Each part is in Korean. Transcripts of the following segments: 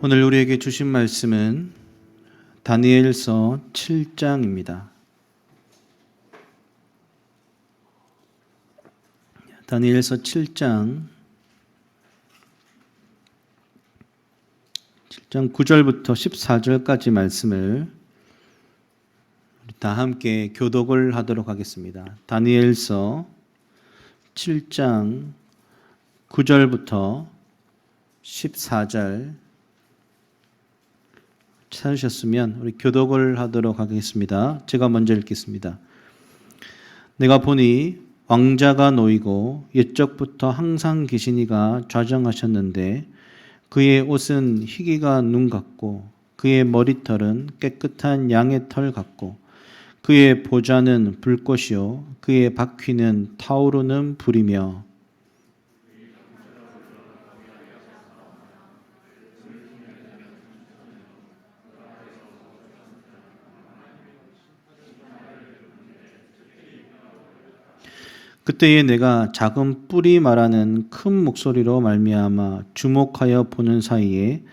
오늘 우리에게 주신 말씀은 다니엘서 7장입니다. 다니엘서 7장 9절부터 14절까지 말씀을 다 함께 교독을 하도록 하겠습니다. 다니엘서 7장 9절부터 14절 찾으셨으면 우리 교독을 하도록 하겠습니다. 제가 먼저 읽겠습니다. 내가 보니 왕자가 놓이고 옛적부터 항상 계시니가 좌정하셨는데 그의 옷은 희기가 눈 같고 그의 머리털은 깨끗한 양의 털 같고 그의 보좌는 불꽃이요 그의 바퀴는 타오르는 불이며 그때에 내가 작은 뿔이 말하는 큰 목소리로 말미암아 주목하여 보는 사이에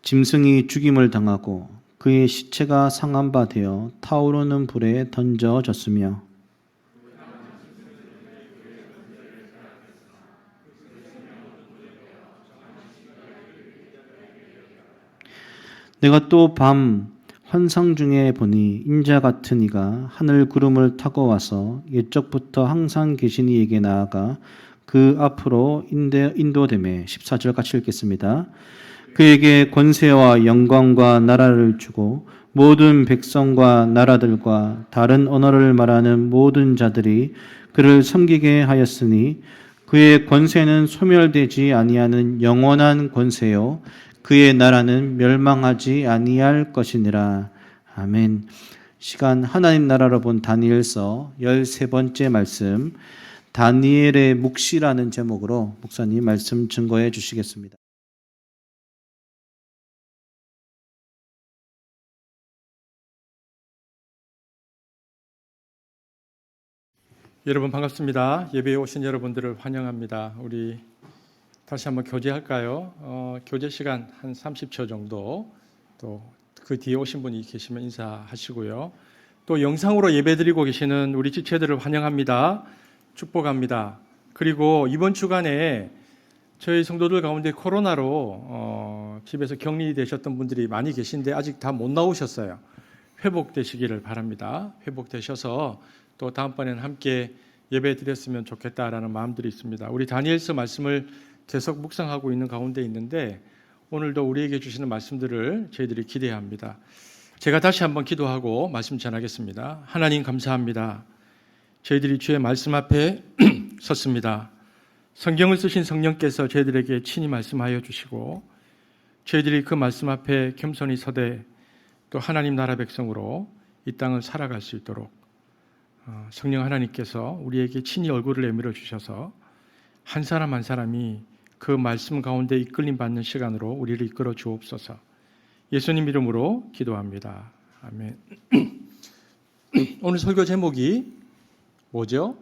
짐승이 죽임을 당하고 그의 시체가 상한 바 되어 타오르는 불에 던져졌으며 내가 또 밤 환상 중에 보니 인자 같은 이가 하늘 구름을 타고 와서 옛적부터 항상 계신 이에게 나아가 그 앞으로 인도되매 14절 같이 읽겠습니다. 그에게 권세와 영광과 나라를 주고 모든 백성과 나라들과 다른 언어를 말하는 모든 자들이 그를 섬기게 하였으니 그의 권세는 소멸되지 아니하는 영원한 권세요 그의 나라는 멸망하지 아니할 것이니라. 아멘. 시간 하나님 나라로 본 다니엘서 13번째 말씀, 다니엘의 묵시라는 제목으로 목사님 말씀 증거해 주시겠습니다. 여러분 반갑습니다. 예배에 오신 여러분들을 환영합니다. 우리 다시 한번 교제할까요? 교제 시간 한 30초 정도, 또 그 뒤에 오신 분이 계시면 인사하시고요. 또 영상으로 예배드리고 계시는 우리 지체들을 환영합니다. 축복합니다. 그리고 이번 주간에 저희 성도들 가운데 코로나로 집에서 격리되셨던 분들이 많이 계신데 아직 다 못 나오셨어요. 회복되시기를 바랍니다. 회복되셔서 또 다음번에는 함께 예배 드렸으면 좋겠다라는 마음들이 있습니다. 우리 다니엘서 말씀을 계속 묵상하고 있는 가운데 있는데 오늘도 우리에게 주시는 말씀들을 저희들이 기대합니다. 제가 다시 한번 기도하고 말씀 전하겠습니다. 하나님 감사합니다. 저희들이 주의 말씀 앞에 섰습니다. 성경을 쓰신 성령께서 저희들에게 친히 말씀하여 주시고 저희들이 그 말씀 앞에 겸손히 서되 또 하나님 나라 백성으로 이 땅을 살아갈 수 있도록 성령 하나님께서 우리에게 친히 얼굴을 내밀어 주셔서 한 사람 한 사람이 그 말씀 가운데 이끌림 받는 시간으로 우리를 이끌어 주옵소서. 예수님 이름으로 기도합니다. 아멘. 오늘 설교 제목이 뭐죠?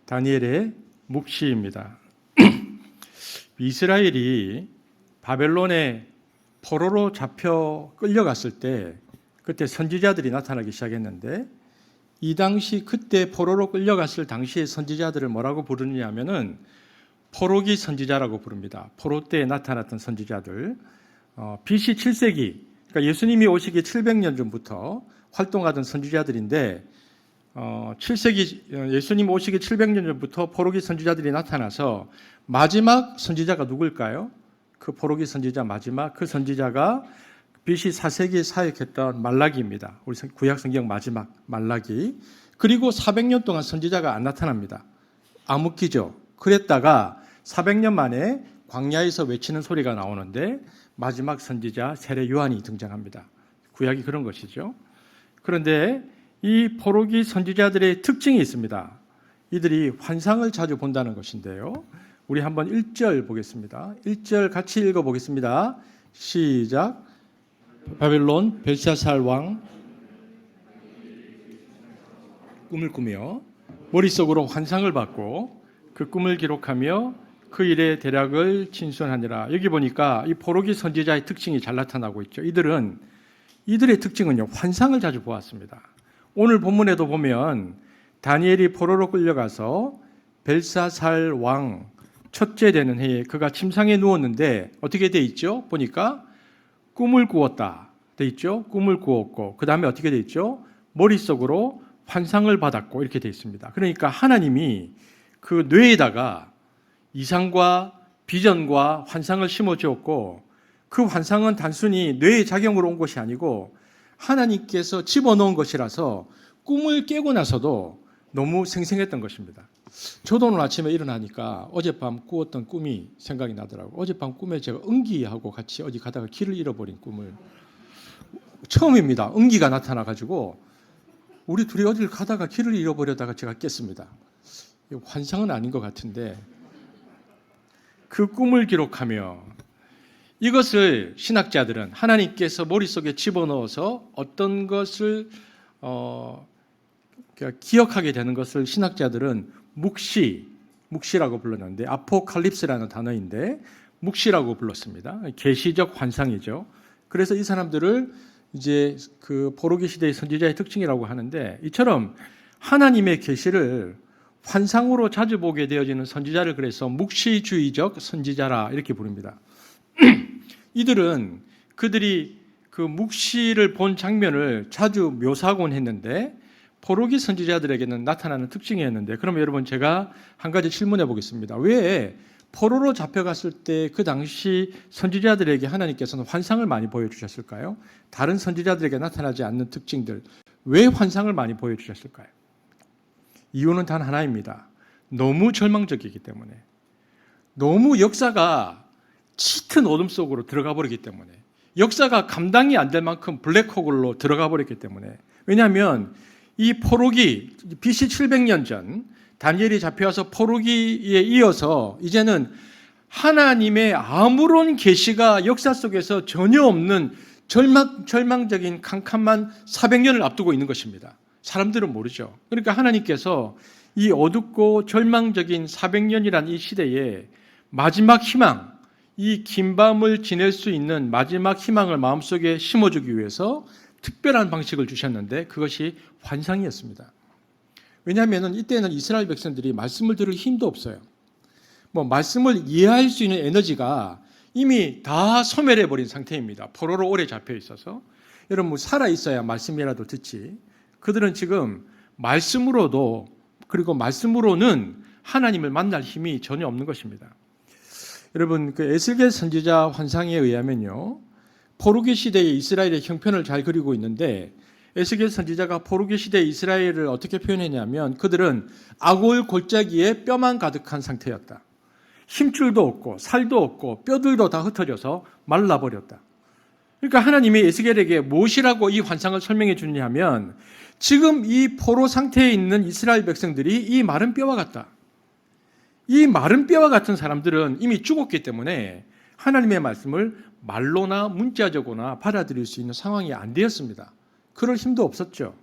다니엘의 묵시입니다. 이스라엘이 바벨론의 포로로 잡혀 끌려갔을 때 그때 선지자들이 나타나기 시작했는데 이 당시 그때 포로로 끌려갔을 당시의 선지자들을 뭐라고 부르느냐면은 포로기 선지자라고 부릅니다. 포로 때에 나타났던 선지자들. BC 7세기, 그러니까 예수님이 오시기 700년 전부터 활동하던 선지자들인데 7세기 예수님 오시기 700년 전부터 포로기 선지자들이 나타나서 마지막 선지자가 누굴까요? 그 포로기 선지자 마지막 그 선지자가 BC 4세기에 사역했던 말라기입니다. 우리 구약 성경 마지막 말라기. 그리고 400년 동안 선지자가 안 나타납니다. 암흑기죠. 그랬다가 400년 만에 광야에서 외치는 소리가 나오는데 마지막 선지자 세례 요한이 등장합니다. 구약이 그런 것이죠. 그런데 이 포로기 선지자들의 특징이 있습니다. 이들이 환상을 자주 본다는 것인데요. 우리 한번 1절 보겠습니다. 1절 같이 읽어보겠습니다. 시작. 바벨론 벨사살 왕 꿈을 꾸며 머릿속으로 환상을 받고 그 꿈을 기록하며 그 일의 대략을 진술하니라. 여기 보니까 이 포로기 선지자의 특징이 잘 나타나고 있죠. 이들의 특징은요, 환상을 자주 보았습니다. 오늘 본문에도 보면 다니엘이 포로로 끌려가서 벨사살 왕 첫째 되는 해에 그가 침상에 누웠는데 어떻게 돼 있죠? 보니까 꿈을 꾸었다 돼 있죠. 꿈을 꾸었고 그 다음에 어떻게 돼 있죠? 머릿속으로 환상을 받았고 이렇게 돼 있습니다. 그러니까 하나님이 그 뇌에다가 이상과 비전과 환상을 심어주었고 그 환상은 단순히 뇌의 작용으로 온 것이 아니고 하나님께서 집어넣은 것이라서 꿈을 깨고 나서도 너무 생생했던 것입니다. 저도 오늘 아침에 일어나니까 어젯밤 꾸었던 꿈이 생각이 나더라고요. 어젯밤 꿈에 제가 은기하고 같이 어디 가다가 길을 잃어버린 꿈을 처음입니다. 은기가 나타나가지고 우리 둘이 어딜 가다가 길을 잃어버려다가 제가 깼습니다. 환상은 아닌 것 같은데 그 꿈을 기록하며 이것을 신학자들은 하나님께서 머릿속에 집어넣어서 어떤 것을 기억하게 되는 것을 신학자들은 묵시라고 불렀는데 아포칼립스라는 단어인데 묵시라고 불렀습니다. 계시적 환상이죠. 그래서 이 사람들을 이제 그 포로기 시대의 선지자의 특징이라고 하는데 이처럼 하나님의 계시를 환상으로 자주 보게 되어지는 선지자를 그래서 묵시주의적 선지자라 이렇게 부릅니다. 이들은 그들이 그 묵시를 본 장면을 자주 묘사하곤 했는데 포로기 선지자들에게는 나타나는 특징이었는데 그러면 여러분 제가 한 가지 질문해 보겠습니다. 왜 포로로 잡혀갔을 때 그 당시 선지자들에게 하나님께서는 환상을 많이 보여주셨을까요? 다른 선지자들에게 나타나지 않는 특징들 왜 환상을 많이 보여주셨을까요? 이유는 단 하나입니다. 너무 절망적이기 때문에 너무 역사가 짙은 어둠 속으로 들어가 버리기 때문에 역사가 감당이 안 될 만큼 블랙홀로 들어가 버렸기 때문에 왜냐하면 이 포로기 BC 700년 전 다니엘이 잡혀와서 포로기에 이어서 이제는 하나님의 아무런 계시가 역사 속에서 전혀 없는 절망적인 캄캄한 400년을 앞두고 있는 것입니다. 사람들은 모르죠. 그러니까 하나님께서 이 어둡고 절망적인 400년이란 이 시대에 마지막 희망, 이 긴 밤을 지낼 수 있는 마지막 희망을 마음속에 심어주기 위해서 특별한 방식을 주셨는데 그것이 환상이었습니다. 왜냐하면 이때는 이스라엘 백성들이 말씀을 들을 힘도 없어요. 말씀을 이해할 수 있는 에너지가 이미 다 소멸해버린 상태입니다. 포로로 오래 잡혀 있어서. 여러분 살아 있어야 말씀이라도 듣지. 그들은 지금 말씀으로도 그리고 말씀으로는 하나님을 만날 힘이 전혀 없는 것입니다. 여러분 그 에스겔 선지자 환상에 의하면요. 포로기 시대의 이스라엘의 형편을 잘 그리고 있는데 에스겔 선지자가 포로기 시대의 이스라엘을 어떻게 표현했냐면 그들은 아골 골짜기에 뼈만 가득한 상태였다. 힘줄도 없고 살도 없고 뼈들도 다 흩어져서 말라버렸다. 그러니까 하나님이 에스겔에게 무엇이라고 이 환상을 설명해 주느냐면 지금 이 포로 상태에 있는 이스라엘 백성들이 이 마른 뼈와 같다. 이 마른 뼈와 같은 사람들은 이미 죽었기 때문에 하나님의 말씀을 말로나 문자적으로나 받아들일 수 있는 상황이 안 되었습니다. 그럴 힘도 없었죠.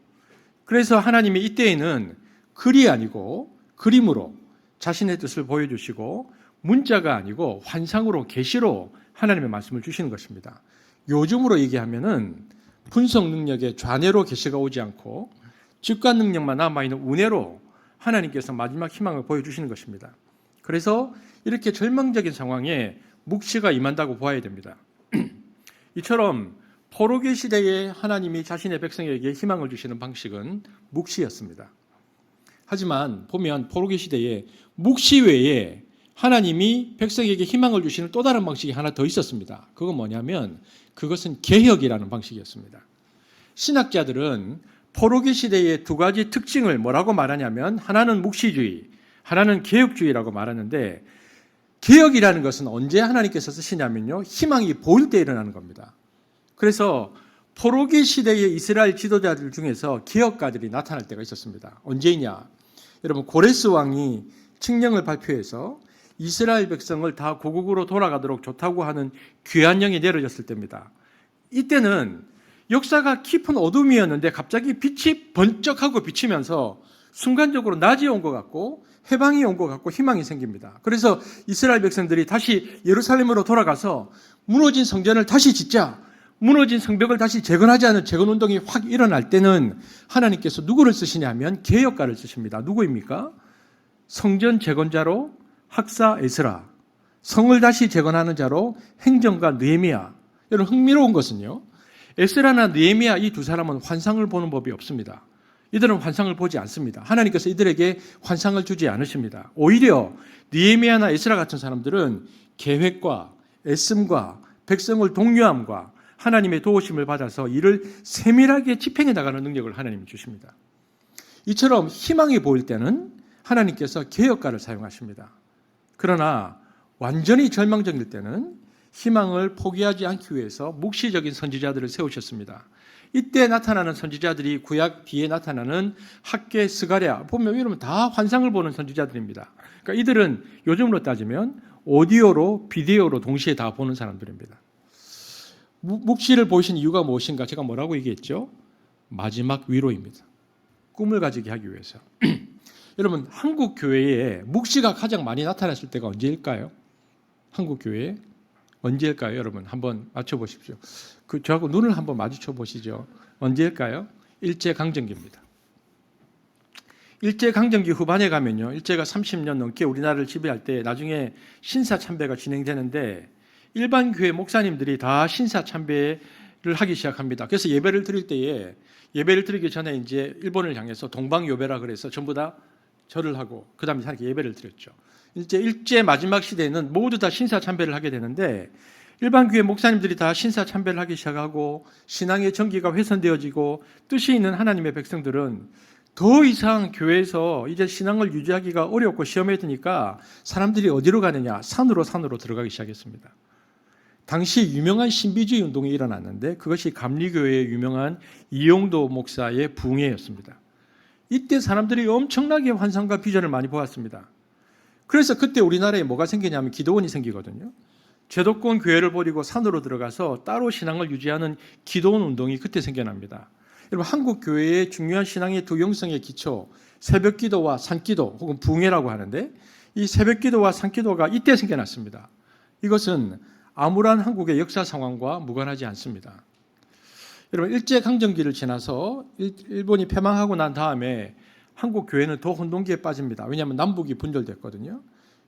그래서 하나님이 이때에는 글이 아니고 그림으로 자신의 뜻을 보여주시고 문자가 아니고 환상으로 계시로 하나님의 말씀을 주시는 것입니다. 요즘으로 얘기하면은 분석 능력의 좌뇌로 계시가 오지 않고 직관 능력만 남아있는 우뇌로 하나님께서 마지막 희망을 보여주시는 것입니다. 그래서 이렇게 절망적인 상황에 묵시가 임한다고 보아야 됩니다. 이처럼 포로기 시대에 하나님이 자신의 백성에게 희망을 주시는 방식은 묵시였습니다. 하지만 보면 포로기 시대에 묵시 외에 하나님이 백성에게 희망을 주시는 또 다른 방식이 하나 더 있었습니다. 그건 뭐냐면 그것은 개혁이라는 방식이었습니다. 신학자들은 포로기 시대의 두 가지 특징을 뭐라고 말하냐면 하나는 묵시주의, 하나는 개혁주의라고 말하는데 개혁이라는 것은 언제 하나님께서 쓰시냐면요. 희망이 보일 때 일어나는 겁니다. 그래서 포로기 시대의 이스라엘 지도자들 중에서 개혁가들이 나타날 때가 있었습니다. 언제냐? 여러분 고레스 왕이 칙령을 발표해서 이스라엘 백성을 다 고국으로 돌아가도록 좋다고 하는 귀환령이 내려졌을 때입니다. 이때는 역사가 깊은 어둠이었는데 갑자기 빛이 번쩍하고 비치면서 순간적으로 낮이 온 것 같고 해방이 온 것 같고 희망이 생깁니다. 그래서 이스라엘 백성들이 다시 예루살렘으로 돌아가서 무너진 성전을 다시 짓자, 무너진 성벽을 다시 재건하지 않은 재건운동이 확 일어날 때는 하나님께서 누구를 쓰시냐면 개혁가를 쓰십니다. 누구입니까? 성전 재건자로 학사 에스라, 성을 다시 재건하는 자로 행정가 느헤미야. 여러분 흥미로운 것은요, 에스라나 느헤미야 이 두 사람은 환상을 보는 법이 없습니다. 이들은 환상을 보지 않습니다. 하나님께서 이들에게 환상을 주지 않으십니다. 오히려 느헤미야나 에스라 같은 사람들은 계획과 애씀과 백성을 독려함과 하나님의 도우심을 받아서 이를 세밀하게 집행해 나가는 능력을 하나님이 주십니다. 이처럼 희망이 보일 때는 하나님께서 개혁가를 사용하십니다. 그러나 완전히 절망적일 때는 희망을 포기하지 않기 위해서 묵시적인 선지자들을 세우셨습니다. 이때 나타나는 선지자들이 구약 뒤에 나타나는 학개, 스가랴 보면 여러분 다 환상을 보는 선지자들입니다. 그러니까 이들은 요즘으로 따지면 오디오로 비디오로 동시에 다 보는 사람들입니다. 묵시를 보이신 이유가 무엇인가? 제가 뭐라고 얘기했죠? 마지막 위로입니다. 꿈을 가지게 하기 위해서. 여러분 한국 교회에 묵시가 가장 많이 나타났을 때가 언제일까요? 한국 교회에 언제일까요? 여러분 한번 맞춰보십시오. 저하고 눈을 한번 마주쳐 보시죠. 언제일까요? 일제강점기입니다. 일제강점기 후반에 가면요, 일제가 30년 넘게 우리나라를 지배할 때 나중에 신사참배가 진행되는데 일반 교회 목사님들이 다 신사참배를 하기 시작합니다. 그래서 예배를 드릴 때에 예배를 드리기 전에 이제 일본을 향해서 동방요배라 그래서 전부 다 절을 하고 그 다음에 이렇게 예배를 드렸죠. 이제 일제 마지막 시대에는 모두 다 신사참배를 하게 되는데 일반 교회 목사님들이 다 신사참배를 하기 시작하고 신앙의 전기가 훼손되어지고 뜻이 있는 하나님의 백성들은 더 이상 교회에서 이제 신앙을 유지하기가 어렵고 시험에 드니까 사람들이 어디로 가느냐? 산으로 들어가기 시작했습니다. 당시 유명한 신비주의 운동이 일어났는데 그것이 감리교회의 유명한 이용도 목사의 부흥회였습니다. 이때 사람들이 엄청나게 환상과 비전을 많이 보았습니다. 그래서 그때 우리나라에 뭐가 생기냐면 기도원이 생기거든요. 제도권 교회를 버리고 산으로 들어가서 따로 신앙을 유지하는 기도원 운동이 그때 생겨납니다. 여러분 한국 교회의 중요한 신앙의 두 영성의 기초, 새벽기도와 산기도 혹은 부흥회라고 하는데 이 새벽기도와 산기도가 이때 생겨났습니다. 이것은 암울한 한국의 역사 상황과 무관하지 않습니다. 여러분 일제강점기를 지나서 일본이 패망하고 난 다음에 한국 교회는 더 혼돈기에 빠집니다. 왜냐하면 남북이 분절됐거든요.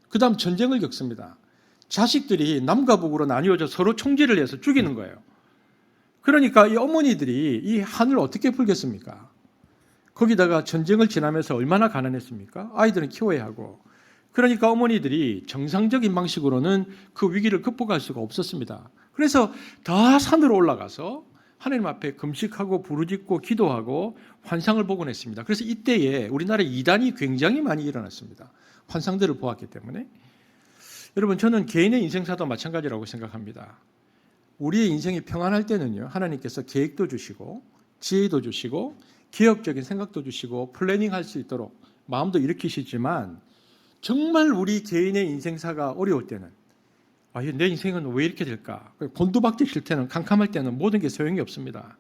그 다음 전쟁을 겪습니다. 자식들이 남과 북으로 나뉘어져 서로 총질을 해서 죽이는 거예요. 그러니까 이 어머니들이 이 한을 어떻게 풀겠습니까? 거기다가 전쟁을 지나면서 얼마나 가난했습니까? 아이들은 키워야 하고. 그러니까 어머니들이 정상적인 방식으로는 그 위기를 극복할 수가 없었습니다. 그래서 다 산으로 올라가서 하나님 앞에 금식하고 부르짖고 기도하고 환상을 보곤 했습니다. 그래서 이때에 우리나라 이단이 굉장히 많이 일어났습니다. 환상들을 보았기 때문에. 여러분 저는 개인의 인생사도 마찬가지라고 생각합니다. 우리의 인생이 평안할 때는요, 하나님께서 계획도 주시고 지혜도 주시고 개혁적인 생각도 주시고 플래닝할 수 있도록 마음도 일으키시지만 정말 우리 개인의 인생사가 어려울 때는 내 인생은 왜 이렇게 될까? 곤두박질 칠 때는 캄캄할 때는 모든 게 소용이 없습니다.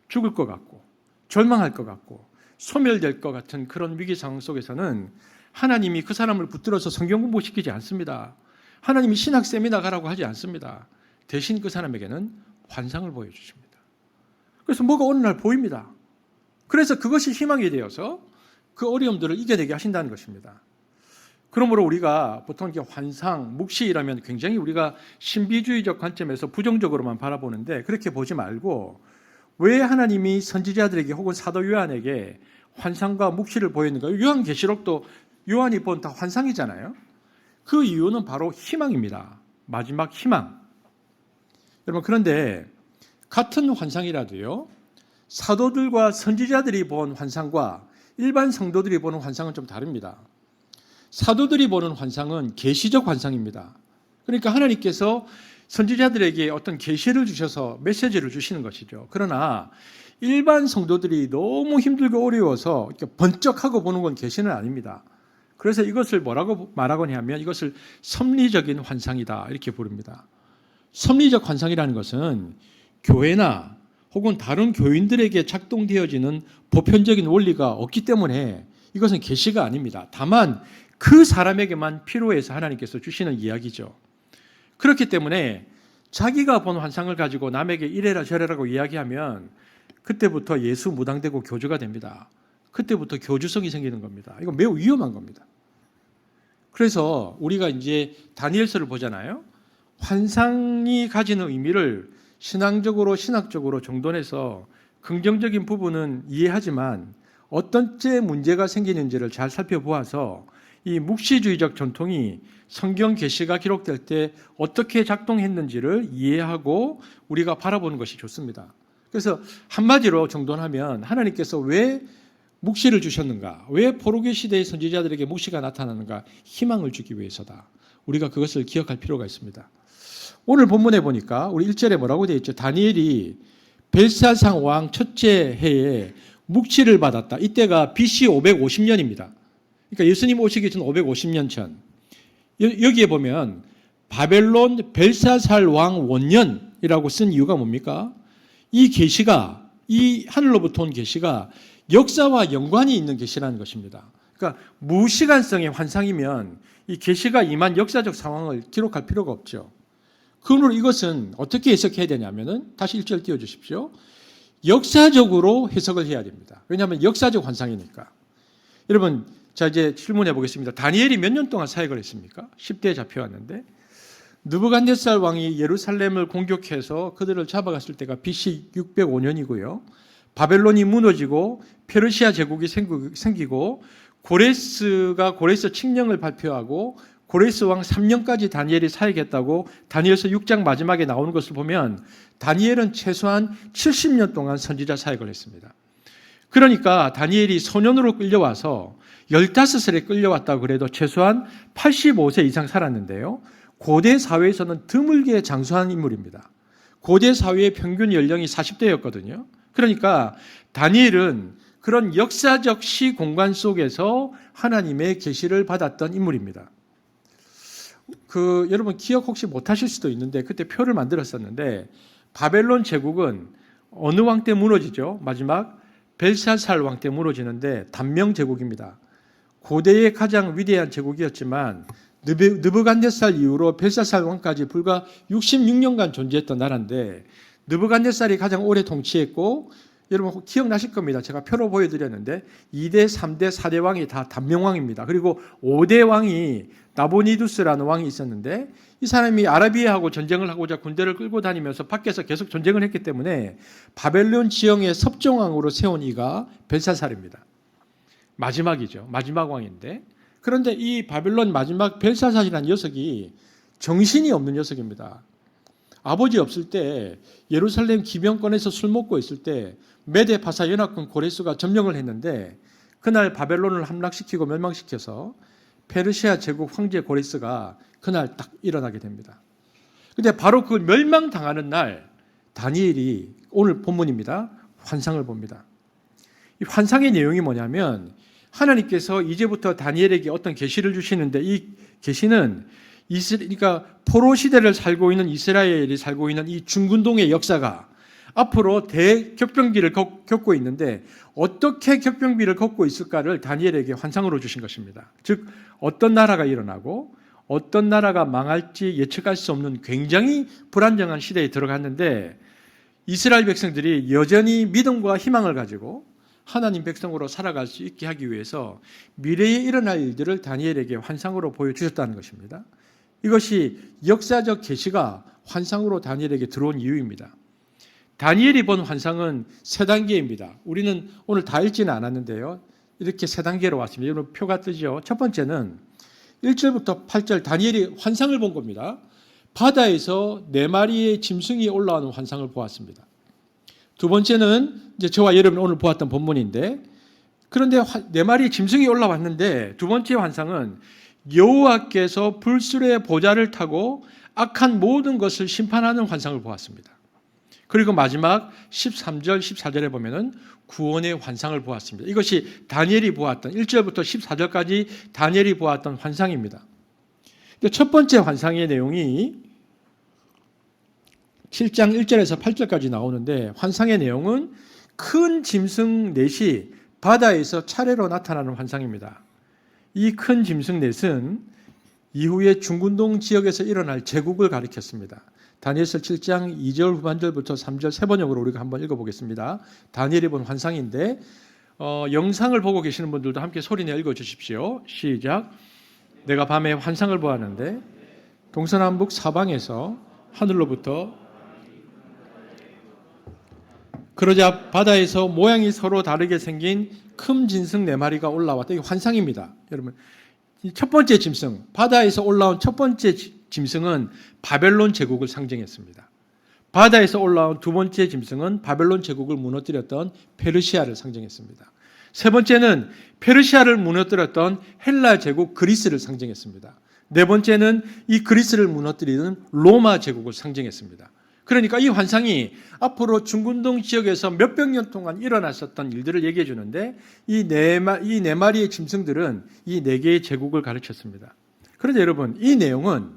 죽을 것 같고 절망할 것 같고 소멸될 것 같은 그런 위기 상황 속에서는 하나님이 그 사람을 붙들어서 성경 공부시키지 않습니다. 하나님이 신학 세미나 가라고 하지 않습니다. 대신 그 사람에게는 환상을 보여주십니다. 그래서 뭐가 어느 날 보입니다. 그래서 그것이 희망이 되어서 그 어려움들을 이겨내게 하신다는 것입니다. 그러므로 우리가 보통 이게 환상, 묵시라면 굉장히 우리가 신비주의적 관점에서 부정적으로만 바라보는데 그렇게 보지 말고 왜 하나님이 선지자들에게 혹은 사도 요한에게 환상과 묵시를 보였는가? 요한계시록도 요한이 본 다 환상이잖아요. 그 이유는 바로 희망입니다. 마지막 희망. 여러분 그런데 같은 환상이라도요, 사도들과 선지자들이 본 환상과 일반 성도들이 보는 환상은 좀 다릅니다. 사도들이 보는 환상은 계시적 환상입니다. 그러니까 하나님께서 선지자들에게 어떤 계시를 주셔서 메시지를 주시는 것이죠. 그러나 일반 성도들이 너무 힘들고 어려워서 이렇게 번쩍하고 보는 건 계시는 아닙니다. 그래서 이것을 뭐라고 말하거냐 하면 이것을 섭리적인 환상이다 이렇게 부릅니다. 섭리적 환상이라는 것은 교회나 혹은 다른 교인들에게 작동되어지는 보편적인 원리가 없기 때문에 이것은 계시가 아닙니다. 다만 그 사람에게만 필요해서 하나님께서 주시는 이야기죠. 그렇기 때문에 자기가 본 환상을 가지고 남에게 이래라 저래라고 이야기하면 그때부터 예수 무당되고 교주가 됩니다. 그때부터 교주성이 생기는 겁니다. 이거 매우 위험한 겁니다. 그래서 우리가 이제 다니엘서를 보잖아요. 환상이 가지는 의미를 신앙적으로 신학적으로 정돈해서 긍정적인 부분은 이해하지만 어떤 때 문제가 생기는지를 잘 살펴보아서 이 묵시주의적 전통이 성경 계시가 기록될 때 어떻게 작동했는지를 이해하고 우리가 바라보는 것이 좋습니다. 그래서 한마디로 정돈하면 하나님께서 왜 묵시를 주셨는가? 왜 포로기 시대의 선지자들에게 묵시가 나타나는가? 희망을 주기 위해서다. 우리가 그것을 기억할 필요가 있습니다. 오늘 본문에 보니까 우리 1절에 뭐라고 되어 있죠? 다니엘이 벨사상 왕 첫째 해에 묵시를 받았다. 이때가 BC 550년입니다. 그러니까 예수님 오시기 전 550년 전. 여기에 보면 바벨론 벨사살 왕 원년이라고 쓴 이유가 뭡니까? 이 계시가, 이 하늘로부터 온 계시가 역사와 연관이 있는 계시라는 것입니다. 그러니까 무시간성의 환상이면 이 계시가 임한 역사적 상황을 기록할 필요가 없죠. 그러므로 이것은 어떻게 해석해야 되냐면은 다시 1절 띄워주십시오. 역사적으로 해석을 해야 됩니다. 왜냐하면 역사적 환상이니까. 여러분, 자 이제 질문해 보겠습니다. 다니엘이 몇 년 동안 사역을 했습니까? 10대에 잡혀왔는데 느부갓네살 왕이 예루살렘을 공격해서 그들을 잡아갔을 때가 BC 605년이고요. 바벨론이 무너지고 페르시아 제국이 생기고 고레스가 고레스 칙령을 발표하고 고레스 왕 3년까지 다니엘이 사역했다고 다니엘서 6장 마지막에 나오는 것을 보면 다니엘은 최소한 70년 동안 선지자 사역을 했습니다. 그러니까 다니엘이 소년으로 끌려와서 15살에 끌려왔다고 그래도 최소한 85세 이상 살았는데요. 고대 사회에서는 드물게 장수한 인물입니다. 고대 사회의 평균 연령이 40대였거든요. 그러니까 다니엘은 그런 역사적 시공간 속에서 하나님의 계시를 받았던 인물입니다. 여러분 기억 혹시 못하실 수도 있는데 그때 표를 만들었었는데 바벨론 제국은 어느 왕 때 무너지죠? 마지막 벨사살 왕 때 무너지는데 단명 제국입니다. 고대의 가장 위대한 제국이었지만 느부갓네살 이후로 벨사살 왕까지 불과 66년간 존재했던 나라인데 느부갓네살이 가장 오래 통치했고 여러분 기억나실 겁니다. 제가 표로 보여드렸는데 2대, 3대, 4대 왕이 다 단명왕입니다. 그리고 5대 왕이 나보니두스라는 왕이 있었는데 이 사람이 아라비아하고 전쟁을 하고자 군대를 끌고 다니면서 밖에서 계속 전쟁을 했기 때문에 바벨론 지형의 섭정왕으로 세운 이가 벨사살입니다. 마지막이죠. 마지막 왕인데 그런데 이 바벨론 마지막 벨사살이라는 녀석이 정신이 없는 녀석입니다. 아버지 없을 때 예루살렘 기병권에서 술 먹고 있을 때 메데 파사 연합군 고레스가 점령을 했는데 그날 바벨론을 함락시키고 멸망시켜서 페르시아 제국 황제 고레스가 그날 딱 일어나게 됩니다. 그런데 바로 그 멸망당하는 날 다니엘이 오늘 본문입니다. 환상을 봅니다. 이 환상의 내용이 뭐냐면 하나님께서 이제부터 다니엘에게 어떤 계시를 주시는데 이 계시는 그러니까 포로 시대를 살고 있는 이스라엘이 살고 있는 이 중근동의 역사가 앞으로 대격변기를 겪고 있는데 어떻게 격변기를 겪고 있을까를 다니엘에게 환상으로 주신 것입니다. 즉 어떤 나라가 일어나고 어떤 나라가 망할지 예측할 수 없는 굉장히 불안정한 시대에 들어갔는데 이스라엘 백성들이 여전히 믿음과 희망을 가지고 하나님 백성으로 살아갈 수 있게 하기 위해서 미래에 일어날 일들을 다니엘에게 환상으로 보여주셨다는 것입니다. 이것이 역사적 계시가 환상으로 다니엘에게 들어온 이유입니다. 다니엘이 본 환상은 세 단계입니다. 우리는 오늘 다 읽지는 않았는데요. 이렇게 세 단계로 왔습니다. 여러분 표가 뜨죠. 첫 번째는 1절부터 8절 다니엘이 환상을 본 겁니다. 바다에서 4마리의 짐승이 올라오는 환상을 보았습니다. 두 번째는 이제 저와 여러분 오늘 보았던 본문인데 그런데 4마리의 짐승이 올라왔는데 두 번째 환상은 여호와께서 불술의 보좌를 타고 악한 모든 것을 심판하는 환상을 보았습니다. 그리고 마지막 13절, 14절에 보면은 구원의 환상을 보았습니다. 이것이 다니엘이 보았던 1절부터 14절까지 다니엘이 보았던 환상입니다. 첫 번째 환상의 내용이 7장 1절에서 8절까지 나오는데 환상의 내용은 큰 짐승 넷이 바다에서 차례로 나타나는 환상입니다. 이 큰 짐승 넷은 이후에 중군동 지역에서 일어날 제국을 가리켰습니다. 다니엘서 7장 2절 후반절부터 3절 세 번역으로 우리가 한번 읽어보겠습니다. 다니엘이 본 환상인데 영상을 보고 계시는 분들도 함께 소리내 읽어주십시오. 시작. 내가 밤에 환상을 보았는데 동서남북 사방에서 하늘로부터 그러자 바다에서 모양이 서로 다르게 생긴 큰 짐승 4마리가 올라왔다. 이게 환상입니다. 여러분, 첫 번째 짐승, 바다에서 올라온 첫 번째 짐승은 바벨론 제국을 상징했습니다. 바다에서 올라온 두 번째 짐승은 바벨론 제국을 무너뜨렸던 페르시아를 상징했습니다. 세 번째는 페르시아를 무너뜨렸던 헬라 제국 그리스를 상징했습니다. 네 번째는 이 그리스를 무너뜨리는 로마 제국을 상징했습니다. 그러니까 이 환상이 앞으로 중군동 지역에서 몇백 년 동안 일어났었던 일들을 얘기해 주는데 이 네 마리의 짐승들은 이 네 개의 제국을 가르쳤습니다. 그런데 여러분, 이 내용은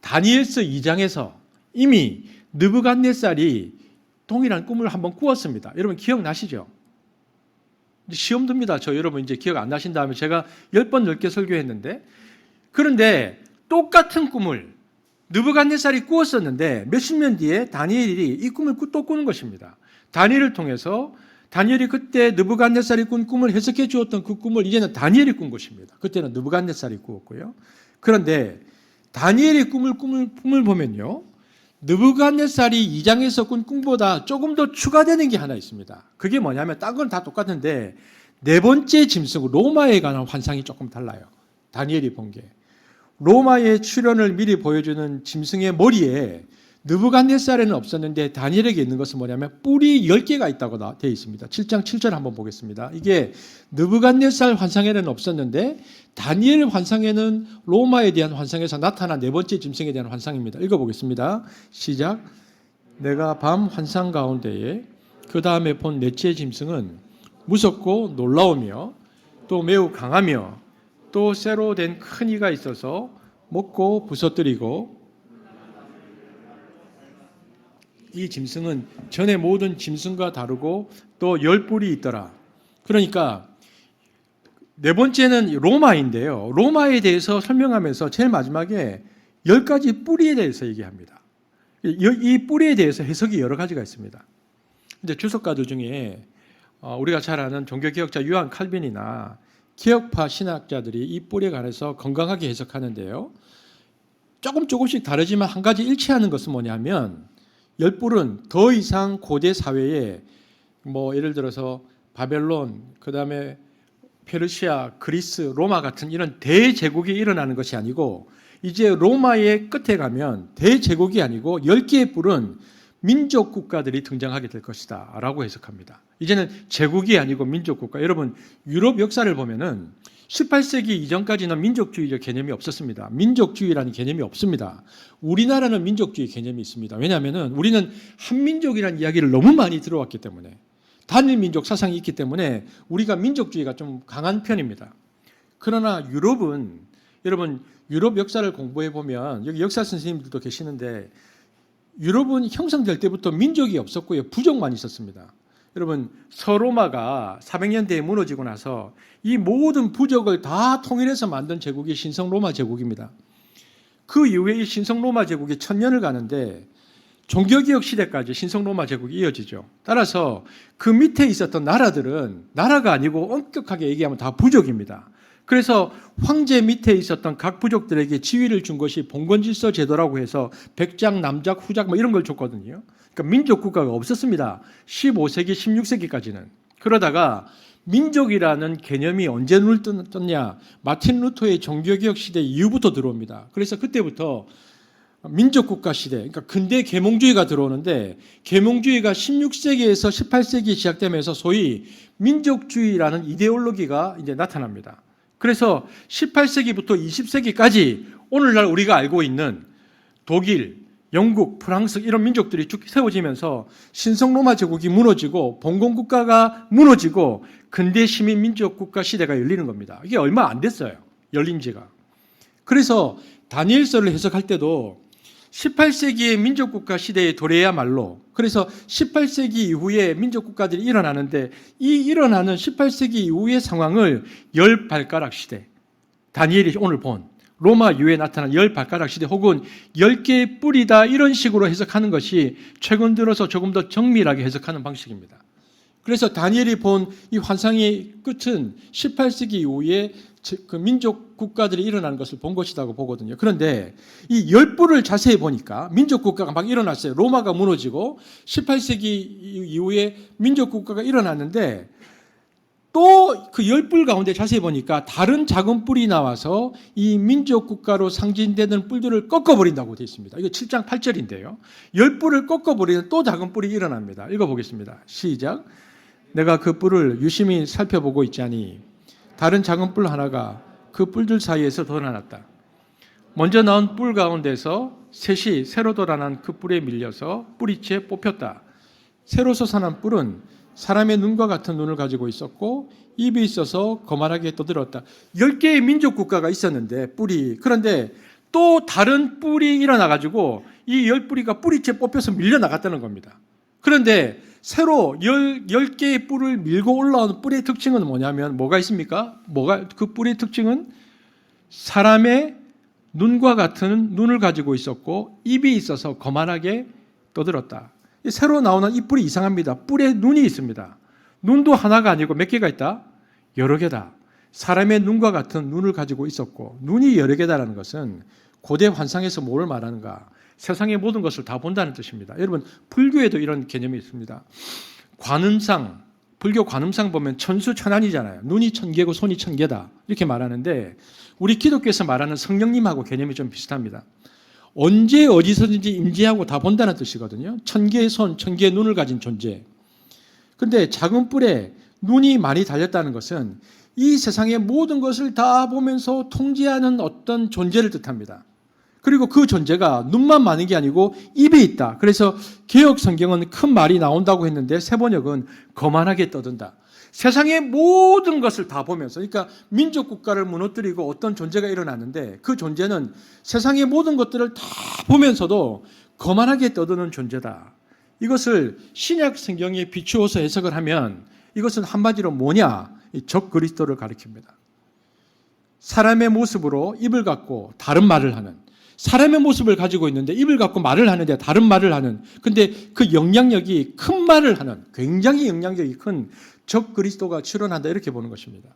다니엘서 2장에서 이미 느부갓네살이 동일한 꿈을 한번 꾸었습니다. 여러분 기억나시죠? 시험 듭니다. 저 여러분 이제 기억 안 나신 다음에 제가 10번 넘게 설교했는데, 그런데 똑같은 꿈을 느부갓네살이 꾸었었는데 몇십 년 뒤에 다니엘이 이 꿈을 또 꾸는 것입니다. 다니엘을 통해서 다니엘이 그때 느부갓네살이 꾼 꿈을 해석해 주었던 그 꿈을 이제는 다니엘이 꾼 것입니다. 그때는 느부갓네살이 꾸었고요. 그런데 다니엘이 꿈을 보면요, 느부갓네살이 2장에서 꾼 꿈보다 조금 더 추가되는 게 하나 있습니다. 그게 뭐냐면 딴 건 다 똑같은데 네 번째 짐승 로마에 관한 환상이 조금 달라요. 다니엘이 본 게. 로마의 출현을 미리 보여주는 짐승의 머리에 느부갓네살에는 없었는데 다니엘에게 있는 것은 뭐냐면 뿔이 10개가 있다고 되어 있습니다. 7장 7절 한번 보겠습니다. 이게 느부갓네살 환상에는 없었는데 다니엘 환상에는 로마에 대한 환상에서 나타난 네 번째 짐승에 대한 환상입니다. 읽어보겠습니다. 시작. 내가 밤 환상 가운데에 그 다음에 본 넷째 짐승은 무섭고 놀라우며 또 매우 강하며 또 쇠로 된 큰 이가 있어서 먹고 부서뜨리고, 이 짐승은 전에 모든 짐승과 다르고 또 10뿔이 있더라. 그러니까 네 번째는 로마인데요. 로마에 대해서 설명하면서 제일 마지막에 10가지 뿔에 대해서 얘기합니다. 이 뿔에 대해서 해석이 여러 가지가 있습니다. 이제 주석가들 중에 우리가 잘 아는 종교개혁자 요한 칼빈이나 개혁파 신학자들이 이 뿔에 관해서 건강하게 해석하는데요. 조금씩 다르지만 한 가지 일치하는 것은 뭐냐면 10뿔은 더 이상 고대 사회에 예를 들어서 바벨론, 그 다음에 페르시아, 그리스, 로마 같은 이런 대제국이 일어나는 것이 아니고 이제 로마의 끝에 가면 대제국이 아니고 10개의 뿔은 민족 국가들이 등장하게 될 것이다 라고 해석합니다. 이제는 제국이 아니고 민족 국가. 여러분 유럽 역사를 보면은 18세기 이전까지는 민족주의적 개념이 없었습니다. 민족주의라는 개념이 없습니다. 우리나라는 민족주의 개념이 있습니다. 왜냐하면 우리는 한민족이라는 이야기를 너무 많이 들어왔기 때문에, 단일민족 사상이 있기 때문에 우리가 민족주의가 좀 강한 편입니다. 그러나 유럽은, 여러분 유럽 역사를 공부해 보면 여기 역사 선생님들도 계시는데 유럽은 형성될 때부터 민족이 없었고요, 부족만 있었습니다. 여러분 서로마가 400년대에 무너지고 나서 이 모든 부족을 다 통일해서 만든 제국이 신성로마 제국입니다. 그 이후에 이 신성로마 제국이 1000년을 가는데 종교개혁 시대까지 신성로마 제국이 이어지죠. 따라서 그 밑에 있었던 나라들은 나라가 아니고 엄격하게 얘기하면 다 부족입니다. 그래서 황제 밑에 있었던 각 부족들에게 지위를 준 것이 봉건질서 제도라고 해서 백작, 남작, 후작 이런 걸 줬거든요. 그러니까 민족 국가가 없었습니다. 15세기, 16세기까지는. 그러다가 민족이라는 개념이 언제 눈을 떴냐? 마틴 루터의 종교개혁 시대 이후부터 들어옵니다. 그래서 그때부터 민족국가 시대, 그러니까 근대 계몽주의가 들어오는데, 계몽주의가 16세기에서 18세기 시작되면서 소위 민족주의라는 이데올로기가 이제 나타납니다. 그래서 18세기부터 20세기까지 오늘날 우리가 알고 있는 독일, 영국, 프랑스 이런 민족들이 쭉 세워지면서 신성로마 제국이 무너지고 봉건국가가 무너지고 근대 시민 민족국가 시대가 열리는 겁니다. 이게 얼마 안 됐어요, 열린 지가. 그래서 다니엘서를 해석할 때도 18세기의 민족국가 시대의 도래야말로, 그래서 18세기 이후에 민족국가들이 일어나는데, 이 일어나는 18세기 이후의 상황을 열 발가락 시대, 다니엘이 오늘 본 로마 이후에 나타난 열 발가락 시대 혹은 10개의 뿔이다, 이런 식으로 해석하는 것이 최근 들어서 조금 더 정밀하게 해석하는 방식입니다. 그래서 다니엘이 본 이 환상의 끝은 18세기 이후에 그 민족 국가들이 일어나는 것을 본 것이라고 보거든요. 그런데 이 10뿔을 자세히 보니까 민족 국가가 막 일어났어요. 로마가 무너지고 18세기 이후에 민족 국가가 일어났는데, 또 그 10뿔 가운데 자세히 보니까 다른 작은 뿔이 나와서 이 민족 국가로 상징되는 뿔들을 꺾어버린다고 되어 있습니다. 이거 7장 8절인데요. 10뿔을 꺾어버리는 또 작은 뿔이 일어납니다. 읽어보겠습니다. 시작. 내가 그 뿔을 유심히 살펴보고 있자니 다른 작은 뿔 하나가 그 뿔들 사이에서 돋아났다. 먼저 나온 뿔 가운데서 셋이 새로 돋아난 그 뿔에 밀려서 뿌리채 뽑혔다. 새로 솟아난 뿔은 사람의 눈과 같은 눈을 가지고 있었고 입이 있어서 거만하게 떠들었다. 10개의 민족 국가가 있었는데 뿔이, 그런데 또 다른 뿔이 일어나가지고 이 10뿌리가 뿌리채 뽑혀서 밀려나갔다는 겁니다. 그런데 새로 10개의 뿔을 밀고 올라오는 뿔의 특징은 뭐냐면 뭐가 있습니까? 그 뿔의 특징은 사람의 눈과 같은 눈을 가지고 있었고 입이 있어서 거만하게 떠들었다. 새로 나오는 이 뿔이 이상합니다. 뿔에 눈이 있습니다. 눈도 하나가 아니고 몇 개가 있다? 여러 개다. 사람의 눈과 같은 눈을 가지고 있었고 눈이 여러 개다라는 것은 고대 환상에서 뭘 말하는가? 세상의 모든 것을 다 본다는 뜻입니다. 여러분, 불교에도 이런 개념이 있습니다. 관음상, 불교 관음상 보면 천수천안이잖아요. 눈이 1000개고 손이 1000개다 이렇게 말하는데, 우리 기독교에서 말하는 성령님하고 개념이 좀 비슷합니다. 언제 어디서든지 임재하고 다 본다는 뜻이거든요. 1000개의 손, 1000개의 눈을 가진 존재. 그런데 작은 뿔에 눈이 많이 달렸다는 것은 이 세상의 모든 것을 다 보면서 통제하는 어떤 존재를 뜻합니다. 그리고 그 존재가 눈만 많은 게 아니고 입에 있다. 그래서 개역 성경은 큰 말이 나온다고 했는데 세번역은 거만하게 떠든다. 세상의 모든 것을 다 보면서, 그러니까 민족 국가를 무너뜨리고 어떤 존재가 일어났는데 그 존재는 세상의 모든 것들을 다 보면서도 거만하게 떠드는 존재다. 이것을 신약 성경에 비추어서 해석을 하면 이것은 한마디로 뭐냐? 적 그리스도를 가리킵니다. 사람의 모습으로 입을 갖고 다른 말을 하는, 사람의 모습을 가지고 있는데 입을 갖고 말을 하는데 다른 말을 하는, 근데 그 영향력이 큰 말을 하는, 굉장히 영향력이 큰 적 그리스도가 출현한다, 이렇게 보는 것입니다.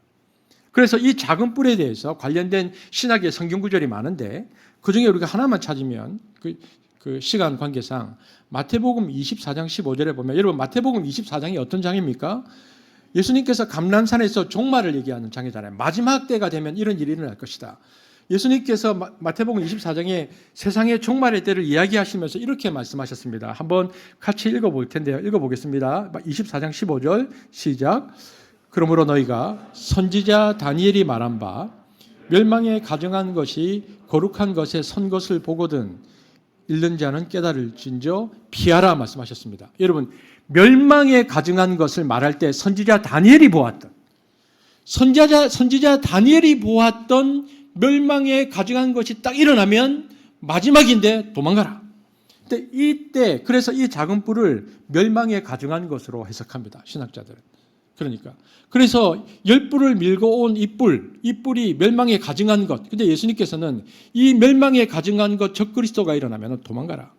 그래서 이 작은 뿔에 대해서 관련된 신학의 성경 구절이 많은데 그중에 우리가 하나만 찾으면 그 시간 관계상 마태복음 24장 15절에 보면, 여러분 마태복음 24장이 어떤 장입니까? 예수님께서 감람산에서 종말을 얘기하는 장이잖아요. 마지막 때가 되면 이런 일이 일어날 것이다. 예수님께서 마태복음 24장에 세상의 종말의 때를 이야기하시면서 이렇게 말씀하셨습니다. 한번 같이 읽어볼 텐데요. 읽어보겠습니다. 24장 15절 시작. 그러므로 너희가 선지자 다니엘이 말한 바 멸망에 가증한 것이 거룩한 것에 선 것을 보거든 읽는 자는 깨달을진저 피하라 말씀하셨습니다. 여러분, 멸망에 가증한 것을 말할 때 선지자 다니엘이 보았던, 선지자 다니엘이 보았던 멸망에 가증한 것이 딱 일어나면 마지막인데 도망가라. 근데 이때 그래서 이 작은 뿔을 멸망에 가증한 것으로 해석합니다. 신학자들은. 그러니까 그래서 10뿔을 밀고 온 이 뿔이 멸망에 가증한 것. 근데 예수님께서는 이 멸망에 가증한 것 적그리스도가 일어나면 도망가라.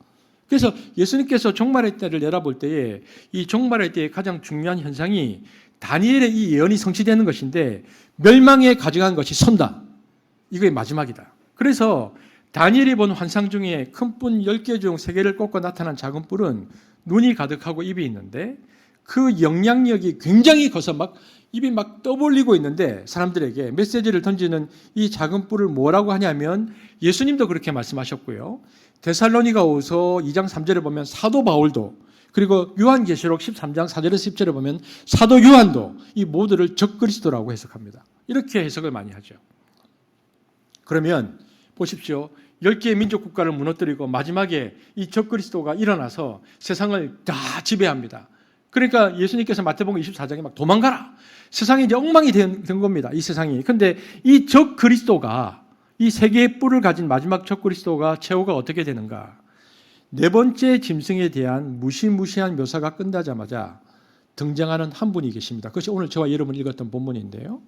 그래서 예수님께서 종말의 때를 내다볼 때에 이 종말의 때의 가장 중요한 현상이 다니엘의 이 예언이 성취되는 것인데, 멸망에 가증한 것이 선다. 이게 마지막이다. 그래서 다니엘이 본 환상 중에 큰 뿔 10개 중 3개를 꺾고 나타난 작은 뿔은 눈이 가득하고 입이 있는데 그 영향력이 굉장히 커서 막 입이 막 떠벌리고 있는데 사람들에게 메시지를 던지는 이 작은 뿔을 뭐라고 하냐면, 예수님도 그렇게 말씀하셨고요. 데살로니가후서 2장 3절에 보면 사도 바울도, 그리고 요한계시록 13장 4절에서 10절에 보면 사도 요한도 이 모두를 적그리스도라고 해석합니다. 이렇게 해석을 많이 하죠. 그러면 보십시오. 10개의 민족 국가를 무너뜨리고 마지막에 이 적그리스도가 일어나서 세상을 다 지배합니다. 그러니까 예수님께서 마태복음 24장에 막 도망가라. 세상이 이제 엉망이 된 겁니다. 이 세상이. 근데 이 적그리스도가, 이 3개의 뿔을 가진 마지막 적그리스도가 최후가 어떻게 되는가? 네 번째 짐승에 대한 무시무시한 묘사가 끝나자마자 등장하는 한 분이 계십니다. 그것이 오늘 저와 여러분이 읽었던 본문인데요.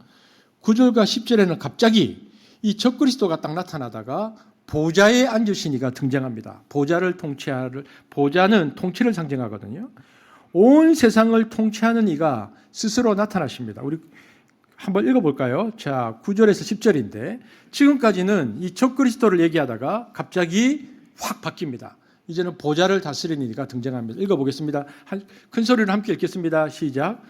9절과 10절에는 갑자기 이 적그리스도가 딱 나타나다가 보좌에 앉으신 이가 등장합니다. 보좌는 통치를 상징하거든요. 온 세상을 통치하는 이가 스스로 나타나십니다. 우리 한번 읽어볼까요? 자, 9절에서 10절인데 지금까지는 이 적그리스도를 얘기하다가 갑자기 확 바뀝니다. 이제는 보좌를 다스리는 이가 등장합니다. 읽어보겠습니다. 큰 소리로 함께 읽겠습니다. 시작.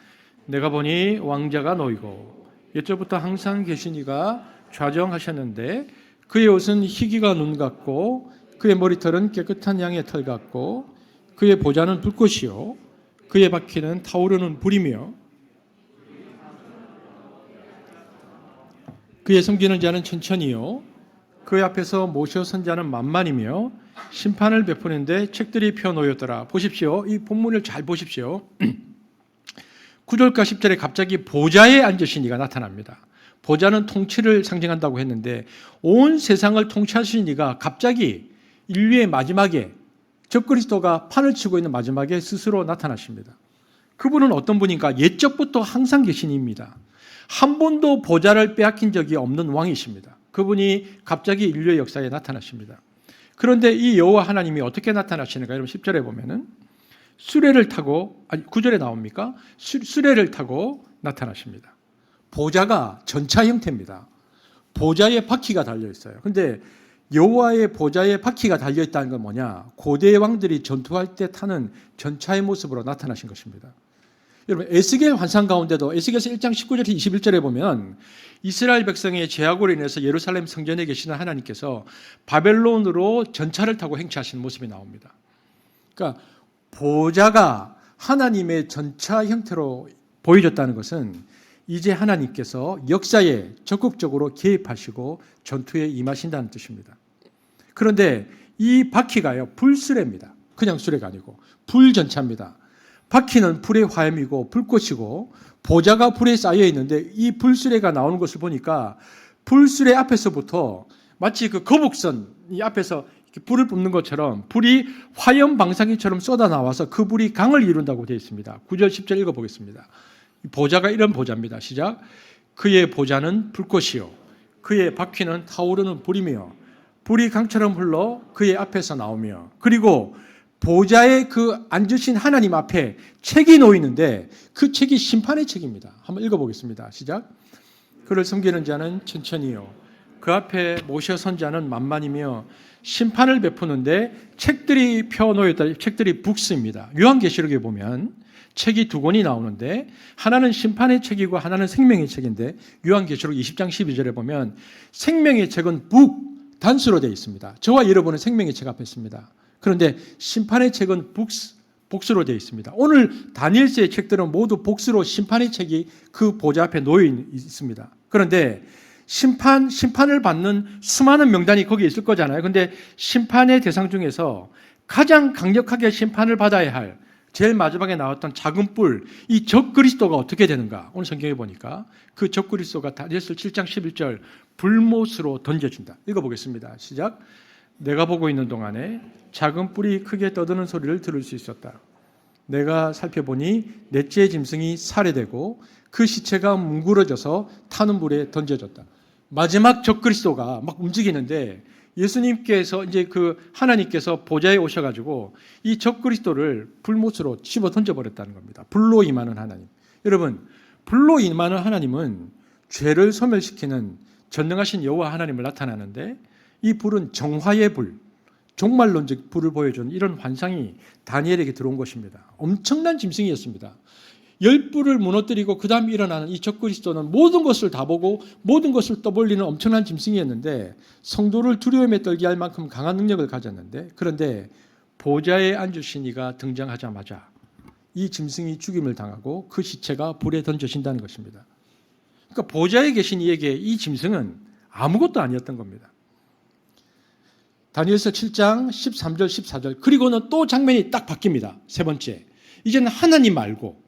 내가 보니 왕자가 놓이고 옛적부터 항상 계신 이가 좌정하셨는데 그의 옷은 희기가 눈 같고 그의 머리털은 깨끗한 양의 털 같고 그의 보좌는 불꽃이요 그의 바퀴는 타오르는 불이며 그의 섬기는 자는 천천히요 그 앞에서 모셔 선 자는 만만이며 심판을 베푸는데 책들이 펴놓였더라. 보십시오. 이 본문을 잘 보십시오. 9절과 10절에 갑자기 보좌에 앉으신 이가 나타납니다. 보좌는 통치를 상징한다고 했는데 온 세상을 통치하신 이가 갑자기 인류의 마지막에 적그리스도가 판을 치고 있는 마지막에 스스로 나타나십니다. 그분은 어떤 분인가? 옛적부터 항상 계신 이입니다. 한 번도 보좌를 빼앗긴 적이 없는 왕이십니다. 그분이 갑자기 인류의 역사에 나타나십니다. 그런데 이 여호와 하나님이 어떻게 나타나시는가? 여러분 10절에 보면은 수레를 타고 9절에 나옵니까? 수레를 타고 나타나십니다. 보좌가 전차 형태입니다. 보좌에 바퀴가 달려 있어요. 그런데 여호와의 보좌에 바퀴가 달려 있다는 건 뭐냐? 고대 왕들이 전투할 때 타는 전차의 모습으로 나타나신 것입니다. 여러분 에스겔 환상 가운데도 에스겔서 1장 19절에서 21절에 보면 이스라엘 백성의 죄악으로 인해서 예루살렘 성전에 계시는 하나님께서 바벨론으로 전차를 타고 행차하시는 모습이 나옵니다. 그러니까 보좌가 하나님의 전차 형태로 보여졌다는 것은 이제 하나님께서 역사에 적극적으로 개입하시고 전투에 임하신다는 뜻입니다. 그런데 이 바퀴가요 불수레입니다. 그냥 수레가 아니고 불전차입니다. 바퀴는 불의 화염이고 불꽃이고 보좌가 불에 쌓여 있는데 이 불수레가 나오는 것을 보니까 불수레 앞에서부터 마치 그 거북선 이 앞에서 불을 뿜는 것처럼 불이 화염 방사기처럼 쏟아 나와서 그 불이 강을 이룬다고 되어 있습니다. 9절 10절 읽어보겠습니다. 보좌가 이런 보좌입니다. 시작. 그의 보좌는 불꽃이요 그의 바퀴는 타오르는 불이며 불이 강처럼 흘러 그의 앞에서 나오며 그리고 보좌에 그 앉으신 하나님 앞에 책이 놓이는데 그 책이 심판의 책입니다. 한번 읽어보겠습니다. 시작. 그를 섬기는 자는 천천히요 그 앞에 모셔 선 자는 만만이며 심판을 베푸는데 책들이 펴놓였다. 책들이 북스입니다. 요한계시록에 보면 책이 두 권이 나오는데 하나는 심판의 책이고 하나는 생명의 책인데 요한계시록 20장 12절에 보면 생명의 책은 북 단수로 되어 있습니다. 저와 여러분은 생명의 책 앞에 있습니다. 그런데 심판의 책은 복수로 되어 있습니다. 오늘 다니엘서의 책들은 모두 복수로 심판의 책이 그 보좌 앞에 놓여 있습니다. 그런데 심판을 받는 수많은 명단이 거기에 있을 거잖아요. 그런데 심판의 대상 중에서 가장 강력하게 심판을 받아야 할 제일 마지막에 나왔던 작은 뿔, 이 적그리스도가 어떻게 되는가? 오늘 성경에 보니까 그 적그리스도가 다니엘서 7장 11절 불못으로 던져진다. 읽어보겠습니다. 시작. 내가 보고 있는 동안에 작은 뿔이 크게 떠드는 소리를 들을 수 있었다. 내가 살펴보니 넷째 짐승이 살해되고 그 시체가 뭉그러져서 타는 물에 던져졌다. 마지막 적그리스도가 막 움직이는데 예수님께서 이제 그 하나님께서 보좌에 오셔가지고 이 적그리스도를 불못으로 집어 던져버렸다는 겁니다. 불로 임하는 하나님. 여러분, 불로 임하는 하나님은 죄를 소멸시키는 전능하신 여호와 하나님을 나타나는데 이 불은 정화의 불, 종말론적 불을 보여주는 이런 환상이 다니엘에게 들어온 것입니다. 엄청난 짐승이었습니다. 10불을 무너뜨리고 그 다음 일어나는 이 적그리스도는 모든 것을 다 보고 모든 것을 떠벌리는 엄청난 짐승이었는데 성도를 두려움에 떨게 할 만큼 강한 능력을 가졌는데 그런데 보좌에 앉으신 이가 등장하자마자 이 짐승이 죽임을 당하고 그 시체가 불에 던져진다는 것입니다. 그러니까 보좌에 계신 이에게 이 짐승은 아무것도 아니었던 겁니다. 다니엘서 7장 13절 14절 그리고는 또 장면이 딱 바뀝니다. 세 번째, 이제는 하나님 말고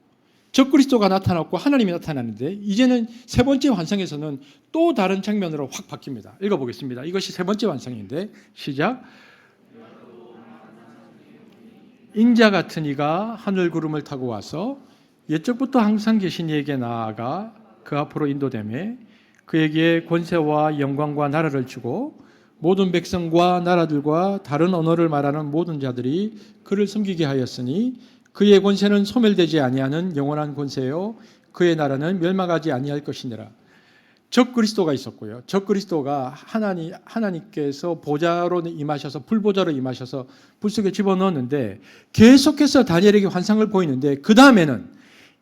적그리스도가 나타났고 하나님이 나타나는데 이제는 세 번째 환상에서는 또 다른 장면으로 확 바뀝니다. 읽어보겠습니다. 이것이 세 번째 환상인데 시작. 인자 같은 이가 하늘 구름을 타고 와서 옛적부터 항상 계신 이에게 나아가 그 앞으로 인도되매 그에게 권세와 영광과 나라를 주고 모든 백성과 나라들과 다른 언어를 말하는 모든 자들이 그를 섬기게 하였으니 그의 권세는 소멸되지 아니하는 영원한 권세요 그의 나라는 멸망하지 아니할 것이니라. 적그리스도가 있었고요. 적그리스도가 하나님께서 보좌로 임하셔서 불보좌로 임하셔서 불 속에 집어넣었는데 계속해서 다니엘에게 환상을 보이는데 그 다음에는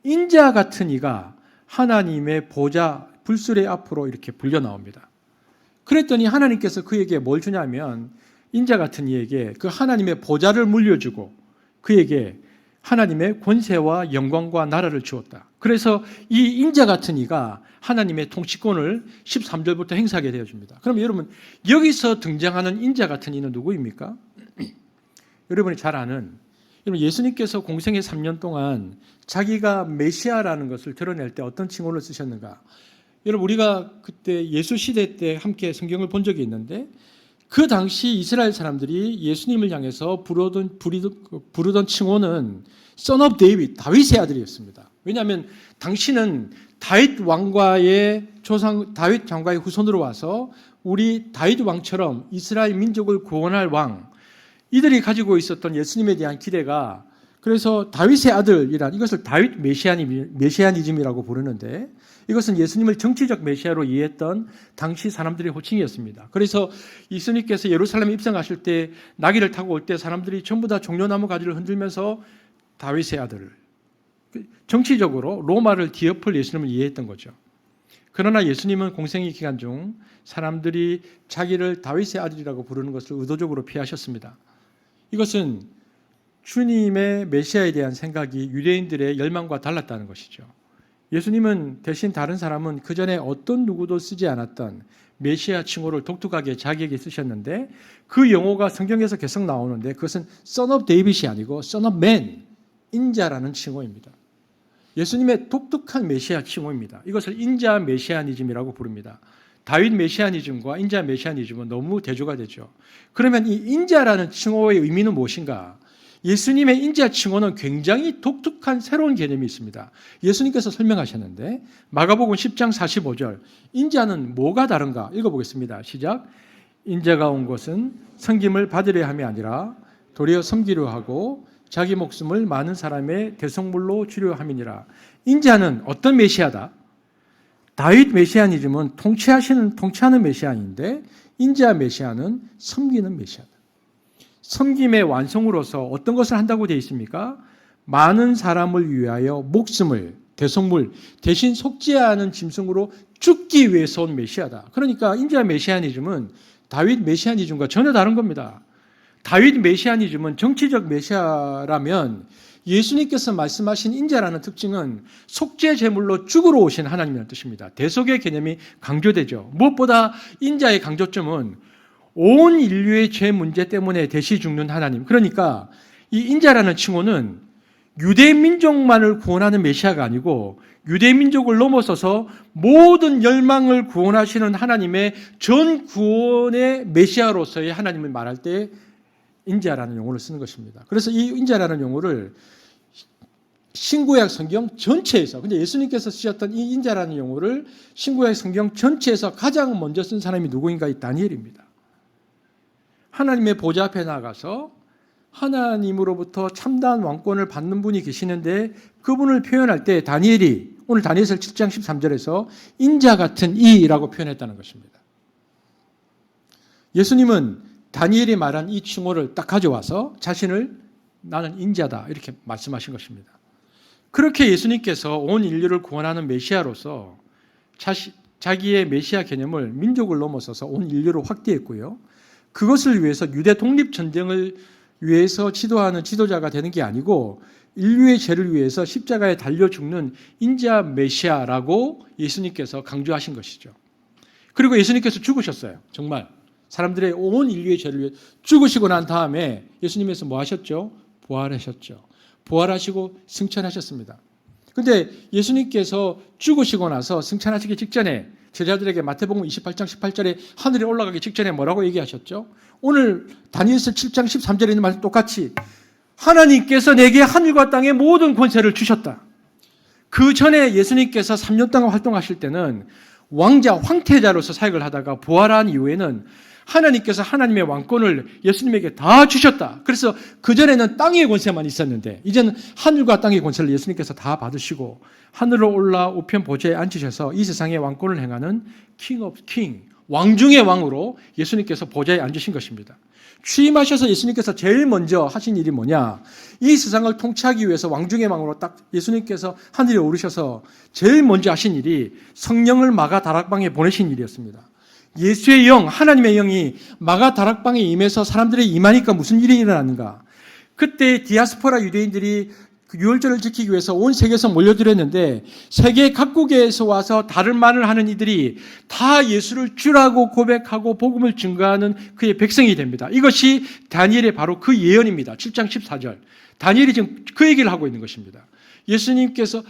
인자 같은 이가 하나님의 보좌 불수레 앞으로 이렇게 불려 나옵니다. 그랬더니 하나님께서 그에게 뭘 주냐면 인자 같은 이에게 그 하나님의 보좌를 물려주고 그에게 하나님의 권세와 영광과 나라를 주었다. 그래서 이 인자 같은 이가 하나님의 통치권을 13절부터 행사하게 되어줍니다. 그럼 여러분 여기서 등장하는 인자 같은 이는 누구입니까? 여러분이 잘 아는 여러분 예수님께서 공생의 3년 동안 자기가 메시아라는 것을 드러낼 때 어떤 칭호를 쓰셨는가? 여러분 우리가 그때 예수 시대 때 함께 성경을 본 적이 있는데 그 당시 이스라엘 사람들이 예수님을 향해서 부르던 칭호는 Son of David, 다윗의 아들이었습니다. 왜냐하면 당신은 다윗 왕과의 후손으로 와서 우리 다윗 왕처럼 이스라엘 민족을 구원할 왕, 이들이 가지고 있었던 예수님에 대한 기대가 그래서 다윗의 아들이란 이것을 다윗 메시아니즘이라고 부르는데 이것은 예수님을 정치적 메시아로 이해했던 당시 사람들의 호칭이었습니다. 그래서 예수님께서 예루살렘에 입성하실 때 나귀를 타고 올 때 사람들이 전부 다 종려나무 가지를 흔들면서 다윗의 아들, 정치적으로 로마를 뒤엎을 예수님을 이해했던 거죠. 그러나 예수님은 공생의 기간 중 사람들이 자기를 다윗의 아들이라고 부르는 것을 의도적으로 피하셨습니다. 이것은 주님의 메시아에 대한 생각이 유대인들의 열망과 달랐다는 것이죠. 예수님은 대신 다른 사람은 그 전에 어떤 누구도 쓰지 않았던 메시아 칭호를 독특하게 자기에게 쓰셨는데 그 용어가 성경에서 계속 나오는데 그것은 Son of David이 아니고 Son of Man, 인자라는 칭호입니다. 예수님의 독특한 메시아 칭호입니다. 이것을 인자 메시아니즘이라고 부릅니다. 다윗 메시아니즘과 인자 메시아니즘은 너무 대조가 되죠. 그러면 이 인자라는 칭호의 의미는 무엇인가? 예수님의 인자 칭호는 굉장히 독특한 새로운 개념이 있습니다. 예수님께서 설명하셨는데 마가복음 10장 45절 인자는 뭐가 다른가? 읽어보겠습니다. 시작. 인자가 온 것은 섬김을 받으려 함이 아니라 도리어 섬기려 하고 자기 목숨을 많은 사람의 대속물로 주려 함이니라. 인자는 어떤 메시아다? 다윗 메시아니즘은 통치하는 메시아인데 인자 메시아는 섬기는 메시아다. 섬김의 완성으로서 어떤 것을 한다고 되어 있습니까? 많은 사람을 위하여 목숨을 대속물 대신 속죄하는 짐승으로 죽기 위해서 온 메시아다. 그러니까 인자 메시아니즘은 다윗 메시아니즘과 전혀 다른 겁니다. 다윗 메시아니즘은 정치적 메시아라면 예수님께서 말씀하신 인자라는 특징은 속죄 제물로 죽으러 오신 하나님이라는 뜻입니다. 대속의 개념이 강조되죠. 무엇보다 인자의 강조점은 온 인류의 죄 문제 때문에 대시 죽는 하나님. 그러니까 이 인자라는 칭호는 유대 민족만을 구원하는 메시아가 아니고 유대 민족을 넘어서서 모든 열망을 구원하시는 하나님의 전 구원의 메시아로서의 하나님을 말할 때 인자라는 용어를 쓰는 것입니다. 그래서 이 인자라는 용어를 신구약 성경 전체에서, 근데 예수님께서 쓰셨던 이 인자라는 용어를 신구약 성경 전체에서 가장 먼저 쓴 사람이 누구인가? 이 다니엘입니다. 하나님의 보좌 앞에 나가서 하나님으로부터 참다한 왕권을 받는 분이 계시는데 그분을 표현할 때 다니엘이 오늘 다니엘서 7장 13절에서 인자 같은 이라고 표현했다는 것입니다. 예수님은 다니엘이 말한 이 칭호를 딱 가져와서 자신을 나는 인자다 이렇게 말씀하신 것입니다. 그렇게 예수님께서 온 인류를 구원하는 메시아로서 자기의 메시아 개념을 민족을 넘어서서 온 인류로 확대했고요. 그것을 위해서 유대 독립전쟁을 위해서 지도하는 지도자가 되는 게 아니고 인류의 죄를 위해서 십자가에 달려 죽는 인자 메시아라고 예수님께서 강조하신 것이죠. 그리고 예수님께서 죽으셨어요. 정말 사람들의 온 인류의 죄를 위해 죽으시고 난 다음에 예수님께서 뭐 하셨죠? 부활하셨죠. 부활하시고 승천하셨습니다. 그런데 예수님께서 죽으시고 나서 승천하시기 직전에 제자들에게 마태복음 28장 18절에 하늘에 올라가기 직전에 뭐라고 얘기하셨죠? 오늘 다니엘서 7장 13절에 있는 말씀 똑같이 하나님께서 내게 하늘과 땅의 모든 권세를 주셨다. 그 전에 예수님께서 3년 동안 활동하실 때는 왕자, 황태자로서 사역을 하다가 부활한 이후에는 하나님께서 하나님의 왕권을 예수님에게 다 주셨다. 그래서 그전에는 땅의 권세만 있었는데 이제는 하늘과 땅의 권세를 예수님께서 다 받으시고 하늘로 올라 우편 보좌에 앉으셔서 이 세상의 왕권을 행하는 킹 오브 킹, 왕 중의 왕으로 예수님께서 보좌에 앉으신 것입니다. 취임하셔서 예수님께서 제일 먼저 하신 일이 뭐냐? 이 세상을 통치하기 위해서 왕 중의 왕으로 딱 예수님께서 하늘에 오르셔서 제일 먼저 하신 일이 성령을 마가 다락방에 보내신 일이었습니다. 예수의 영, 하나님의 영이 마가 다락방에 임해서 사람들이 임하니까 무슨 일이 일어났는가? 그때 디아스포라 유대인들이 그 유월절을 지키기 위해서 온 세계에서 몰려들었는데 세계 각국에서 와서 다른 말을 하는 이들이 다 예수를 주라고 고백하고 복음을 증거하는 그의 백성이 됩니다. 이것이 다니엘의 바로 그 예언입니다. 7장 14절. 다니엘이 지금 그 얘기를 하고 있는 것입니다. 예수님께서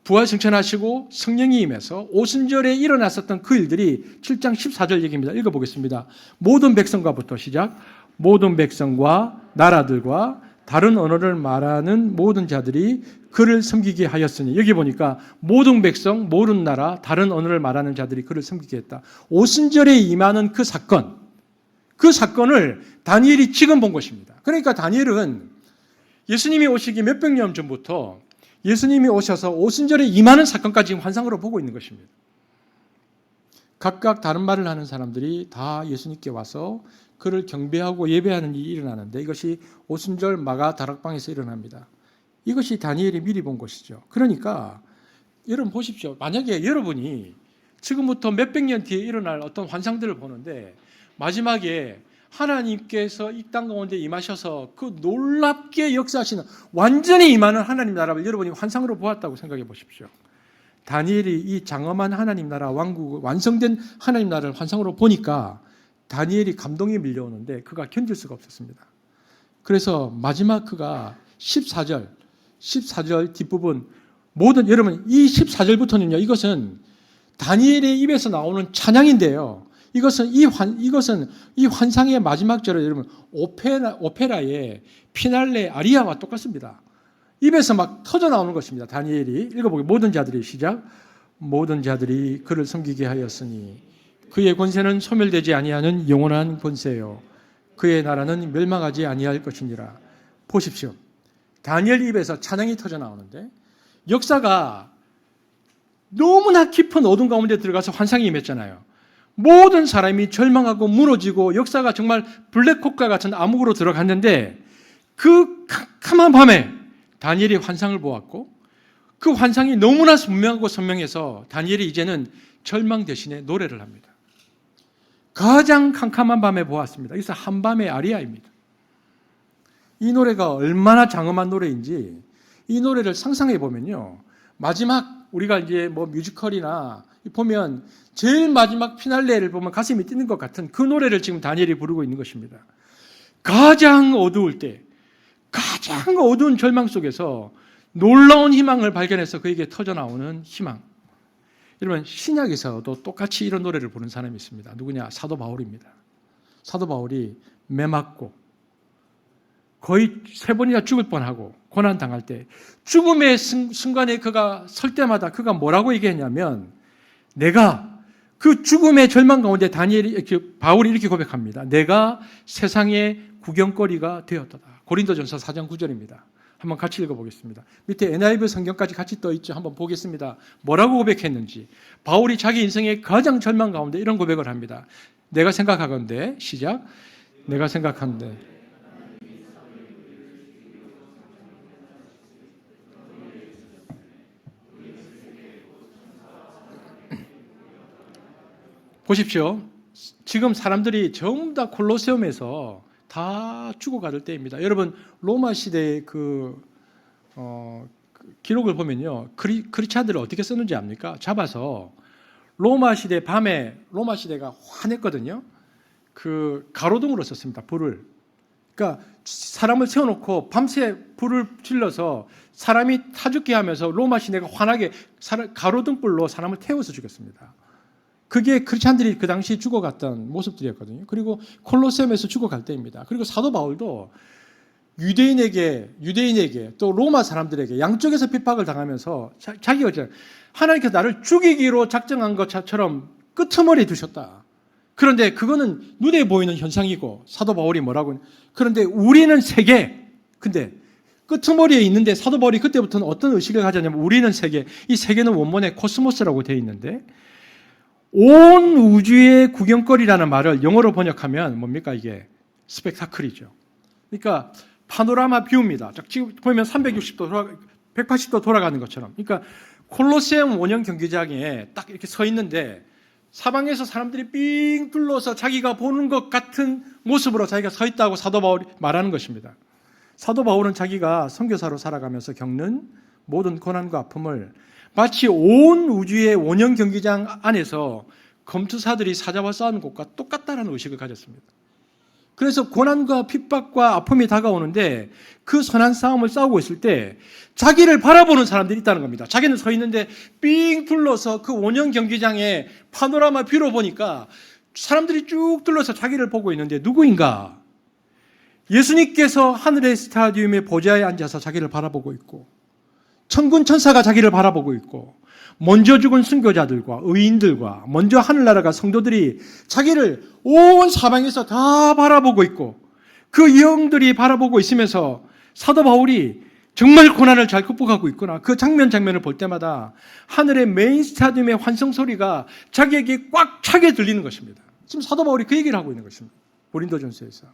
부활 승천하시고 성령이 임해서 오순절에 일어났었던 그 일들이 7장 14절 얘기입니다. 읽어보겠습니다. 모든 백성과부터 시작. 모든 백성과 나라들과 다른 언어를 말하는 모든 자들이 그를 섬기게 하였으니, 여기 보니까 모든 백성, 모든 나라, 다른 언어를 말하는 자들이 그를 섬기게 했다. 오순절에 임하는 그 사건을 다니엘이 지금 본 것입니다. 그러니까 다니엘은 예수님이 오시기 몇백 년 전부터 예수님이 오셔서 오순절에 임하는 사건까지 지금 환상으로 보고 있는 것입니다. 각각 다른 말을 하는 사람들이 다 예수님께 와서 그를 경배하고 예배하는 일이 일어나는데 이것이 오순절 마가 다락방에서 일어납니다. 이것이 다니엘이 미리 본 것이죠. 그러니까 여러분 보십시오. 만약에 여러분이 지금부터 몇백 년 뒤에 일어날 어떤 환상들을 보는데 마지막에 하나님께서 이 땅 가운데 임하셔서 그 놀랍게 역사하시는 완전히 임하는 하나님 나라를 여러분이 환상으로 보았다고 생각해 보십시오. 다니엘이 이 장엄한 하나님 나라 왕국, 완성된 하나님 나라를 환상으로 보니까 다니엘이 감동이 밀려오는데 그가 견딜 수가 없었습니다. 그래서 마지막 그가 14절 뒷부분 모든 여러분 이 14절부터는요. 이것은 다니엘의 입에서 나오는 찬양인데요. 이것은 이 환상의 마지막 절에 여러분 오페라의 피날레 아리아와 똑같습니다. 입에서 막 터져 나오는 것입니다. 다니엘이 읽어보게 모든 자들이 시작. 모든 자들이 그를 섬기게 하였으니 그의 권세는 소멸되지 아니하는 영원한 권세요. 그의 나라는 멸망하지 아니할 것이니라. 보십시오. 다니엘 입에서 찬양이 터져 나오는데 역사가 너무나 깊은 어둠 가운데 들어가서 환상이 임했잖아요. 모든 사람이 절망하고 무너지고 역사가 정말 블랙홀과 같은 암흑으로 들어갔는데 그 캄캄한 밤에 다니엘이 환상을 보았고 그 환상이 너무나 분명하고 선명해서 다니엘이 이제는 절망 대신에 노래를 합니다. 가장 캄캄한 밤에 보았습니다. 그래서 한밤의 아리아입니다. 이 노래가 얼마나 장엄한 노래인지 이 노래를 상상해 보면요. 마지막 우리가 이제 뭐 뮤지컬이나 보면 제일 마지막 피날레를 보면 가슴이 뛰는 것 같은 그 노래를 지금 다니엘이 부르고 있는 것입니다. 가장 어두울 때, 가장 어두운 절망 속에서 놀라운 희망을 발견해서 그에게 터져 나오는 희망. 여러분 신약에서도 똑같이 이런 노래를 부르는 사람이 있습니다. 누구냐? 사도 바울입니다. 사도 바울이 매 맞고 거의 3번이나 죽을 뻔하고 고난당할 때 죽음의 순간에 그가 설 때마다 그가 뭐라고 얘기했냐면 내가 그 죽음의 절망 가운데 바울이 이렇게 고백합니다. 내가 세상의 구경거리가 되었다. 고린도전서 4장 9절입니다. 한번 같이 읽어보겠습니다. 밑에 NIV 성경까지 같이 떠있죠. 한번 보겠습니다. 뭐라고 고백했는지. 바울이 자기 인생의 가장 절망 가운데 이런 고백을 합니다. 내가 생각하건대 시작. 내가 생각한대 보십시오. 지금 사람들이 전부 다 콜로세움에서 다 죽어가는 때입니다. 여러분 로마 시대의 기록을 보면요, 크리스찬들을 어떻게 썼는지 압니까? 잡아서 로마 시대 밤에 로마 시대가 환했거든요. 그 가로등으로 썼습니다. 불을. 그러니까 사람을 세워놓고 밤새 불을 질러서 사람이 타죽게 하면서 로마 시대가 환하게 가로등불로 사람을 태워서 죽였습니다. 그게 크리스찬들이 그 당시 죽어갔던 모습들이었거든요. 그리고 콜로세움에서 죽어갈 때입니다. 그리고 사도 바울도 유대인에게 또 로마 사람들에게 양쪽에서 핍박을 당하면서 자기가 하나님께서 나를 죽이기로 작정한 것처럼 끄트머리에 두셨다. 그런데 그거는 눈에 보이는 현상이고 사도 바울이 뭐라고 그런데 우리는 세계 근데 끄트머리에 있는데 사도 바울이 그때부터는 어떤 의식을 가졌냐면 우리는 세계 이 세계는 원문에 코스모스라고 되어 있는데 온 우주의 구경거리라는 말을 영어로 번역하면 뭡니까 이게 스펙타클이죠. 그러니까 파노라마 뷰입니다. 지금 보면 360도 180도 돌아가는 것처럼. 그러니까 콜로세움 원형 경기장에 딱 이렇게 서 있는데 사방에서 사람들이 삥 둘러서 자기가 보는 것 같은 모습으로 자기가 서 있다고 사도 바울이 말하는 것입니다. 사도 바울은 자기가 선교사로 살아가면서 겪는 모든 고난과 아픔을 마치 온 우주의 원형 경기장 안에서 검투사들이 사자와 싸우는 것과 똑같다는 의식을 가졌습니다. 그래서 고난과 핍박과 아픔이 다가오는데 그 선한 싸움을 싸우고 있을 때 자기를 바라보는 사람들이 있다는 겁니다. 자기는 서 있는데 삥 둘러서 그 원형 경기장에 파노라마 뷰로 보니까 사람들이 쭉 둘러서 자기를 보고 있는데 누구인가? 예수님께서 하늘의 스타디움의 보좌에 앉아서 자기를 바라보고 있고 천군 천사가 자기를 바라보고 있고 먼저 죽은 순교자들과 의인들과 먼저 하늘나라가 성도들이 자기를 온 사방에서 다 바라보고 있고 그 영들이 바라보고 있으면서 사도 바울이 정말 고난을 잘 극복하고 있구나. 그 장면을 볼 때마다 하늘의 메인 스타디움의 환성 소리가 자기에게 꽉 차게 들리는 것입니다. 지금 사도 바울이 그 얘기를 하고 있는 것입니다. 고린도전서에서.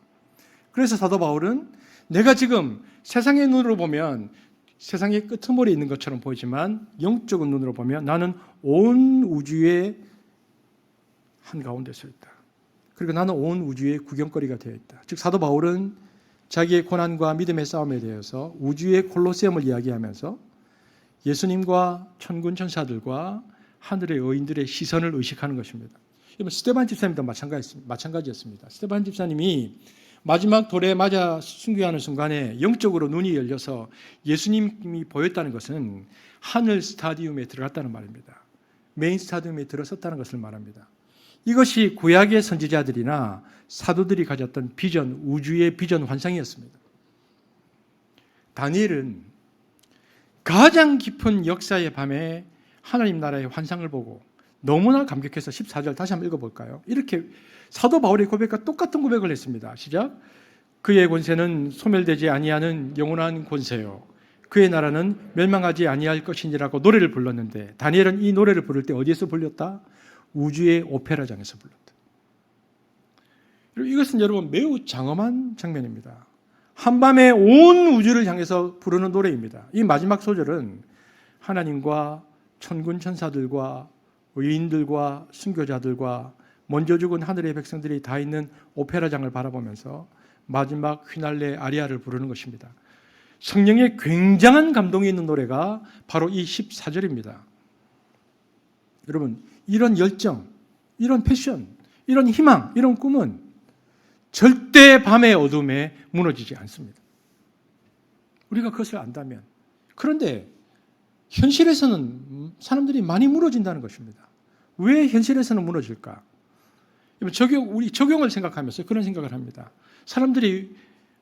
그래서 사도 바울은 내가 지금 세상의 눈으로 보면 세상의 끄트머리에 있는 것처럼 보이지만 영적인 눈으로 보면 나는 온 우주의 한가운데 서 있다. 그리고 나는 온 우주의 구경거리가 되어 있다. 즉 사도 바울은 자기의 고난과 믿음의 싸움에 대해서 우주의 콜로세움을 이야기하면서 예수님과 천군 천사들과 하늘의 의인들의 시선을 의식하는 것입니다. 스데반 집사님도 마찬가지였습니다. 스데반 집사님이 마지막 돌에 맞아 순교하는 순간에 영적으로 눈이 열려서 예수님이 보였다는 것은 하늘 스타디움에 들어갔다는 말입니다. 메인 스타디움에 들어섰다는 것을 말합니다. 이것이 구약의 선지자들이나 사도들이 가졌던 비전, 우주의 비전 환상이었습니다. 다니엘은 가장 깊은 역사의 밤에 하나님 나라의 환상을 보고 너무나 감격해서 14절 다시 한번 읽어볼까요? 이렇게 사도 바울의 고백과 똑같은 고백을 했습니다. 시작. 그의 권세는 소멸되지 아니하는 영원한 권세요. 그의 나라는 멸망하지 아니할 것이니라고 노래를 불렀는데 다니엘은 이 노래를 부를 때 어디에서 불렸다? 우주의 오페라장에서 불렀다. 이것은 여러분 매우 장엄한 장면입니다. 한밤에 온 우주를 향해서 부르는 노래입니다. 이 마지막 소절은 하나님과 천군 천사들과 의인들과 순교자들과 먼저 죽은 하늘의 백성들이 다 있는 오페라장을 바라보면서 마지막 휘날레 아리아를 부르는 것입니다. 성령의 굉장한 감동이 있는 노래가 바로 이 14절입니다. 여러분, 이런 열정, 이런 패션, 이런 희망, 이런 꿈은 절대 밤의 어둠에 무너지지 않습니다. 우리가 그것을 안다면. 그런데 현실에서는 사람들이 많이 무너진다는 것입니다. 왜 현실에서는 무너질까? 우리 적용을 생각하면서 그런 생각을 합니다. 사람들이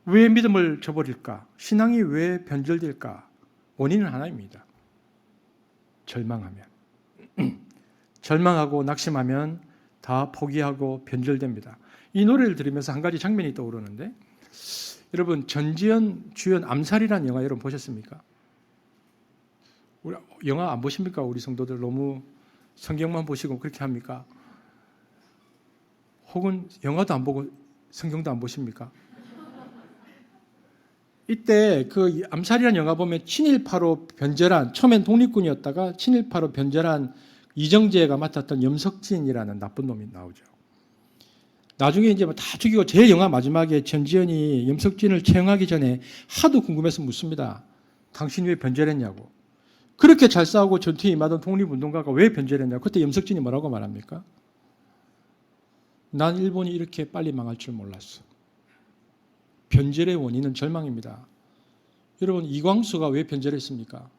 왜 믿음을 저버릴까? 신앙이 왜 변절될까? 원인은 하나입니다. 절망하면. 절망하고 낙심하면 다 포기하고 변절됩니다. 이 노래를 들으면서 한 가지 장면이 떠오르는데 여러분 전지현 주연 암살이라는 영화 여러분 보셨습니까? 영화 안 보십니까? 우리 성도들 너무 성경만 보시고 그렇게 합니까? 혹은 영화도 안 보고 성경도 안 보십니까? 이때 그 암살이라는 영화 보면 친일파로 변절한 처음엔 독립군이었다가 친일파로 변절한 이정재가 맡았던 염석진이라는 나쁜 놈이 나오죠. 나중에 이제 다 죽이고 제일 영화 마지막에 전지현이 염석진을 채용하기 전에 하도 궁금해서 묻습니다. 당신 왜 변절했냐고. 그렇게 잘 싸우고 전투에 임하던 독립운동가가 왜 변절했냐고. 그때 염석진이 뭐라고 말합니까? 난 일본이 이렇게 빨리 망할 줄 몰랐어. 변절의 원인은 절망입니다. 여러분 이광수가 왜 변절했습니까?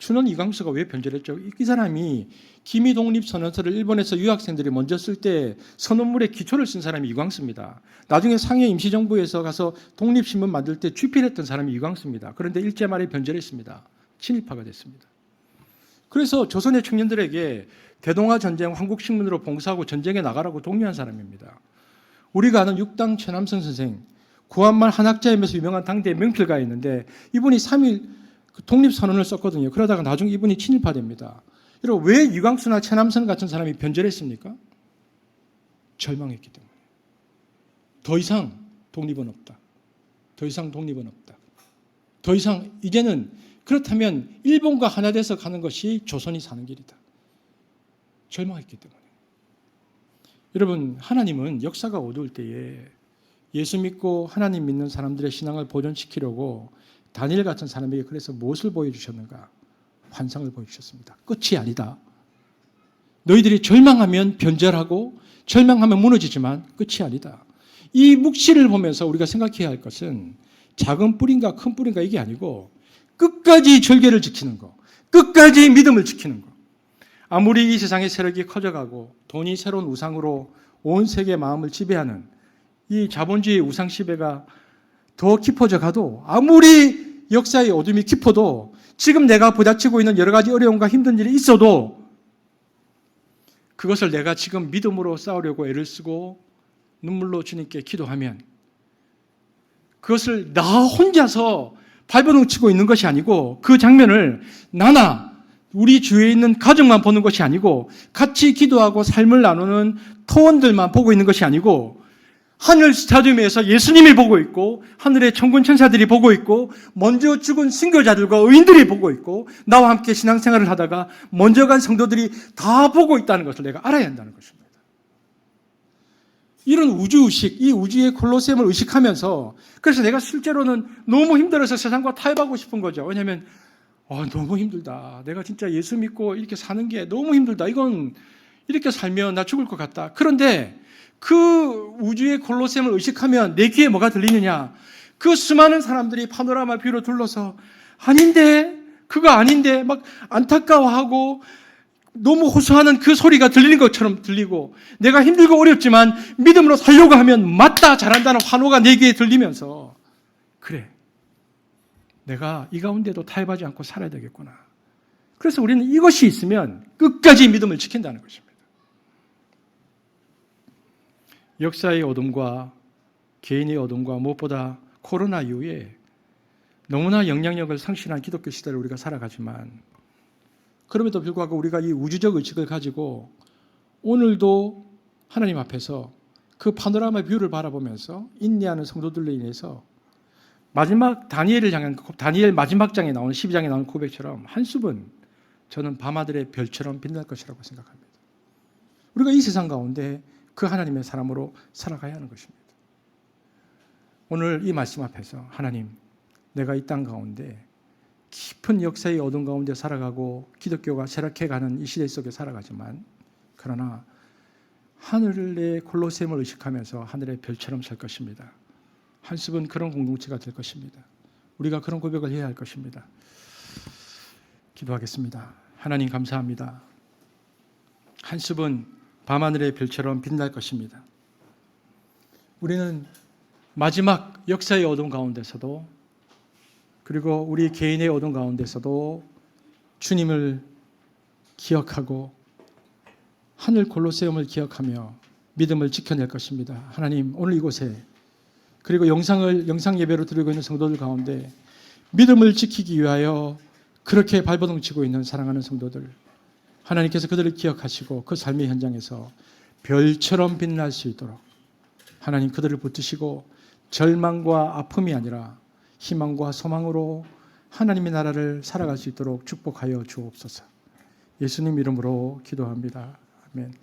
춘원 이광수가 왜 변절했죠? 이 사람이 기미독립선언서를 일본에서 유학생들이 먼저 쓸 때 선언물의 기초를 쓴 사람이 이광수입니다. 나중에 상해 임시정부에서 가서 독립신문 만들 때 주필했던 사람이 이광수입니다. 그런데 일제 말에 변절했습니다. 친일파가 됐습니다. 그래서 조선의 청년들에게 대동아 전쟁 한국신문으로 봉사하고 전쟁에 나가라고 독려한 사람입니다. 우리가 아는 육당 최남선 선생, 구한말 한학자이면서 유명한 당대의 명필가 있는데 이분이 3.1 독립선언을 썼거든요. 그러다가 나중에 이분이 친일파 됩니다. 여러분, 왜 이광수나 최남선 같은 사람이 변절했습니까? 절망했기 때문에. 더 이상 독립은 없다. 더 이상 독립은 없다. 더 이상 이제는 그렇다면 일본과 하나 돼서 가는 것이 조선이 사는 길이다. 절망했기 때문에. 여러분, 하나님은 역사가 어두울 때에 예수 믿고 하나님 믿는 사람들의 신앙을 보존시키려고 다니엘 같은 사람에게 그래서 무엇을 보여주셨는가? 환상을 보여주셨습니다. 끝이 아니다. 너희들이 절망하면 변절하고 절망하면 무너지지만 끝이 아니다. 이 묵시를 보면서 우리가 생각해야 할 것은 작은 뿌리인가 큰 뿌리인가 이게 아니고 끝까지 절개를 지키는 거, 끝까지 믿음을 지키는 거. 아무리 이 세상의 세력이 커져가고 돈이 새로운 우상으로 온 세계의 마음을 지배하는 이 자본주의 우상 시대가 더 깊어져 가도 아무리 역사의 어둠이 깊어도 지금 내가 부딪히고 있는 여러 가지 어려움과 힘든 일이 있어도 그것을 내가 지금 믿음으로 싸우려고 애를 쓰고 눈물로 주님께 기도하면 그것을 나 혼자서 발버둥 치고 있는 것이 아니고 그 장면을 나나 우리 주위에 있는 가족만 보는 것이 아니고 같이 기도하고 삶을 나누는 토원들만 보고 있는 것이 아니고 하늘 스타디움에서 예수님이 보고 있고 하늘의 천군 천사들이 보고 있고 먼저 죽은 순교자들과 의인들이 보고 있고 나와 함께 신앙생활을 하다가 먼저 간 성도들이 다 보고 있다는 것을 내가 알아야 한다는 것입니다. 이런 우주의식, 이 우주의 콜로세움을 의식하면서 그래서 내가 실제로는 너무 힘들어서 세상과 타협하고 싶은 거죠. 왜냐하면 너무 힘들다. 내가 진짜 예수 믿고 이렇게 사는 게 너무 힘들다. 이건 이렇게 살면 나 죽을 것 같다. 그런데 그 우주의 콜로세움을 의식하면 내 귀에 뭐가 들리느냐? 그 수많은 사람들이 파노라마 뷰로 둘러서 아닌데, 그거 아닌데 막 안타까워하고 너무 호소하는 그 소리가 들리는 것처럼 들리고 내가 힘들고 어렵지만 믿음으로 살려고 하면 맞다, 잘한다는 환호가 내 귀에 들리면서 그래, 내가 이 가운데도 타협하지 않고 살아야 되겠구나. 그래서 우리는 이것이 있으면 끝까지 믿음을 지킨다는 것입니다. 역사의 어둠과 개인의 어둠과 무엇보다 코로나 이후에 너무나 영향력을 상실한 기독교 시대를 우리가 살아가지만 그럼에도 불구하고 우리가 이 우주적 의식을 가지고 오늘도 하나님 앞에서 그 파노라마 뷰를 바라보면서 인내하는 성도들로 인해서 마지막 다니엘을 향한 다니엘 마지막 장에 나오는 12장에 나오는 고백처럼 한숨은 저는 밤하늘의 별처럼 빛날 것이라고 생각합니다. 우리가 이 세상 가운데 그 하나님의 사람으로 살아가야 하는 것입니다. 오늘 이 말씀 앞에서 하나님, 내가 이 땅 가운데 깊은 역사의 어둠 가운데 살아가고 기독교가 쇠락해가는 이 시대 속에 살아가지만 그러나 하늘의 콜로세움을 의식하면서 하늘의 별처럼 살 것입니다. 한숲은 그런 공동체가 될 것입니다. 우리가 그런 고백을 해야 할 것입니다. 기도하겠습니다. 하나님 감사합니다. 한숲은 밤하늘의 별처럼 빛날 것입니다. 우리는 마지막 역사의 어둠 가운데서도 그리고 우리 개인의 어둠 가운데서도 주님을 기억하고 하늘 콜로세움을 기억하며 믿음을 지켜낼 것입니다. 하나님, 오늘 이곳에 그리고 영상 예배로 드리고 있는 성도들 가운데 믿음을 지키기 위하여 그렇게 발버둥 치고 있는 사랑하는 성도들, 하나님께서 그들을 기억하시고 그 삶의 현장에서 별처럼 빛날 수 있도록 하나님 그들을 붙드시고 절망과 아픔이 아니라 희망과 소망으로 하나님의 나라를 살아갈 수 있도록 축복하여 주옵소서. 예수님 이름으로 기도합니다. 아멘.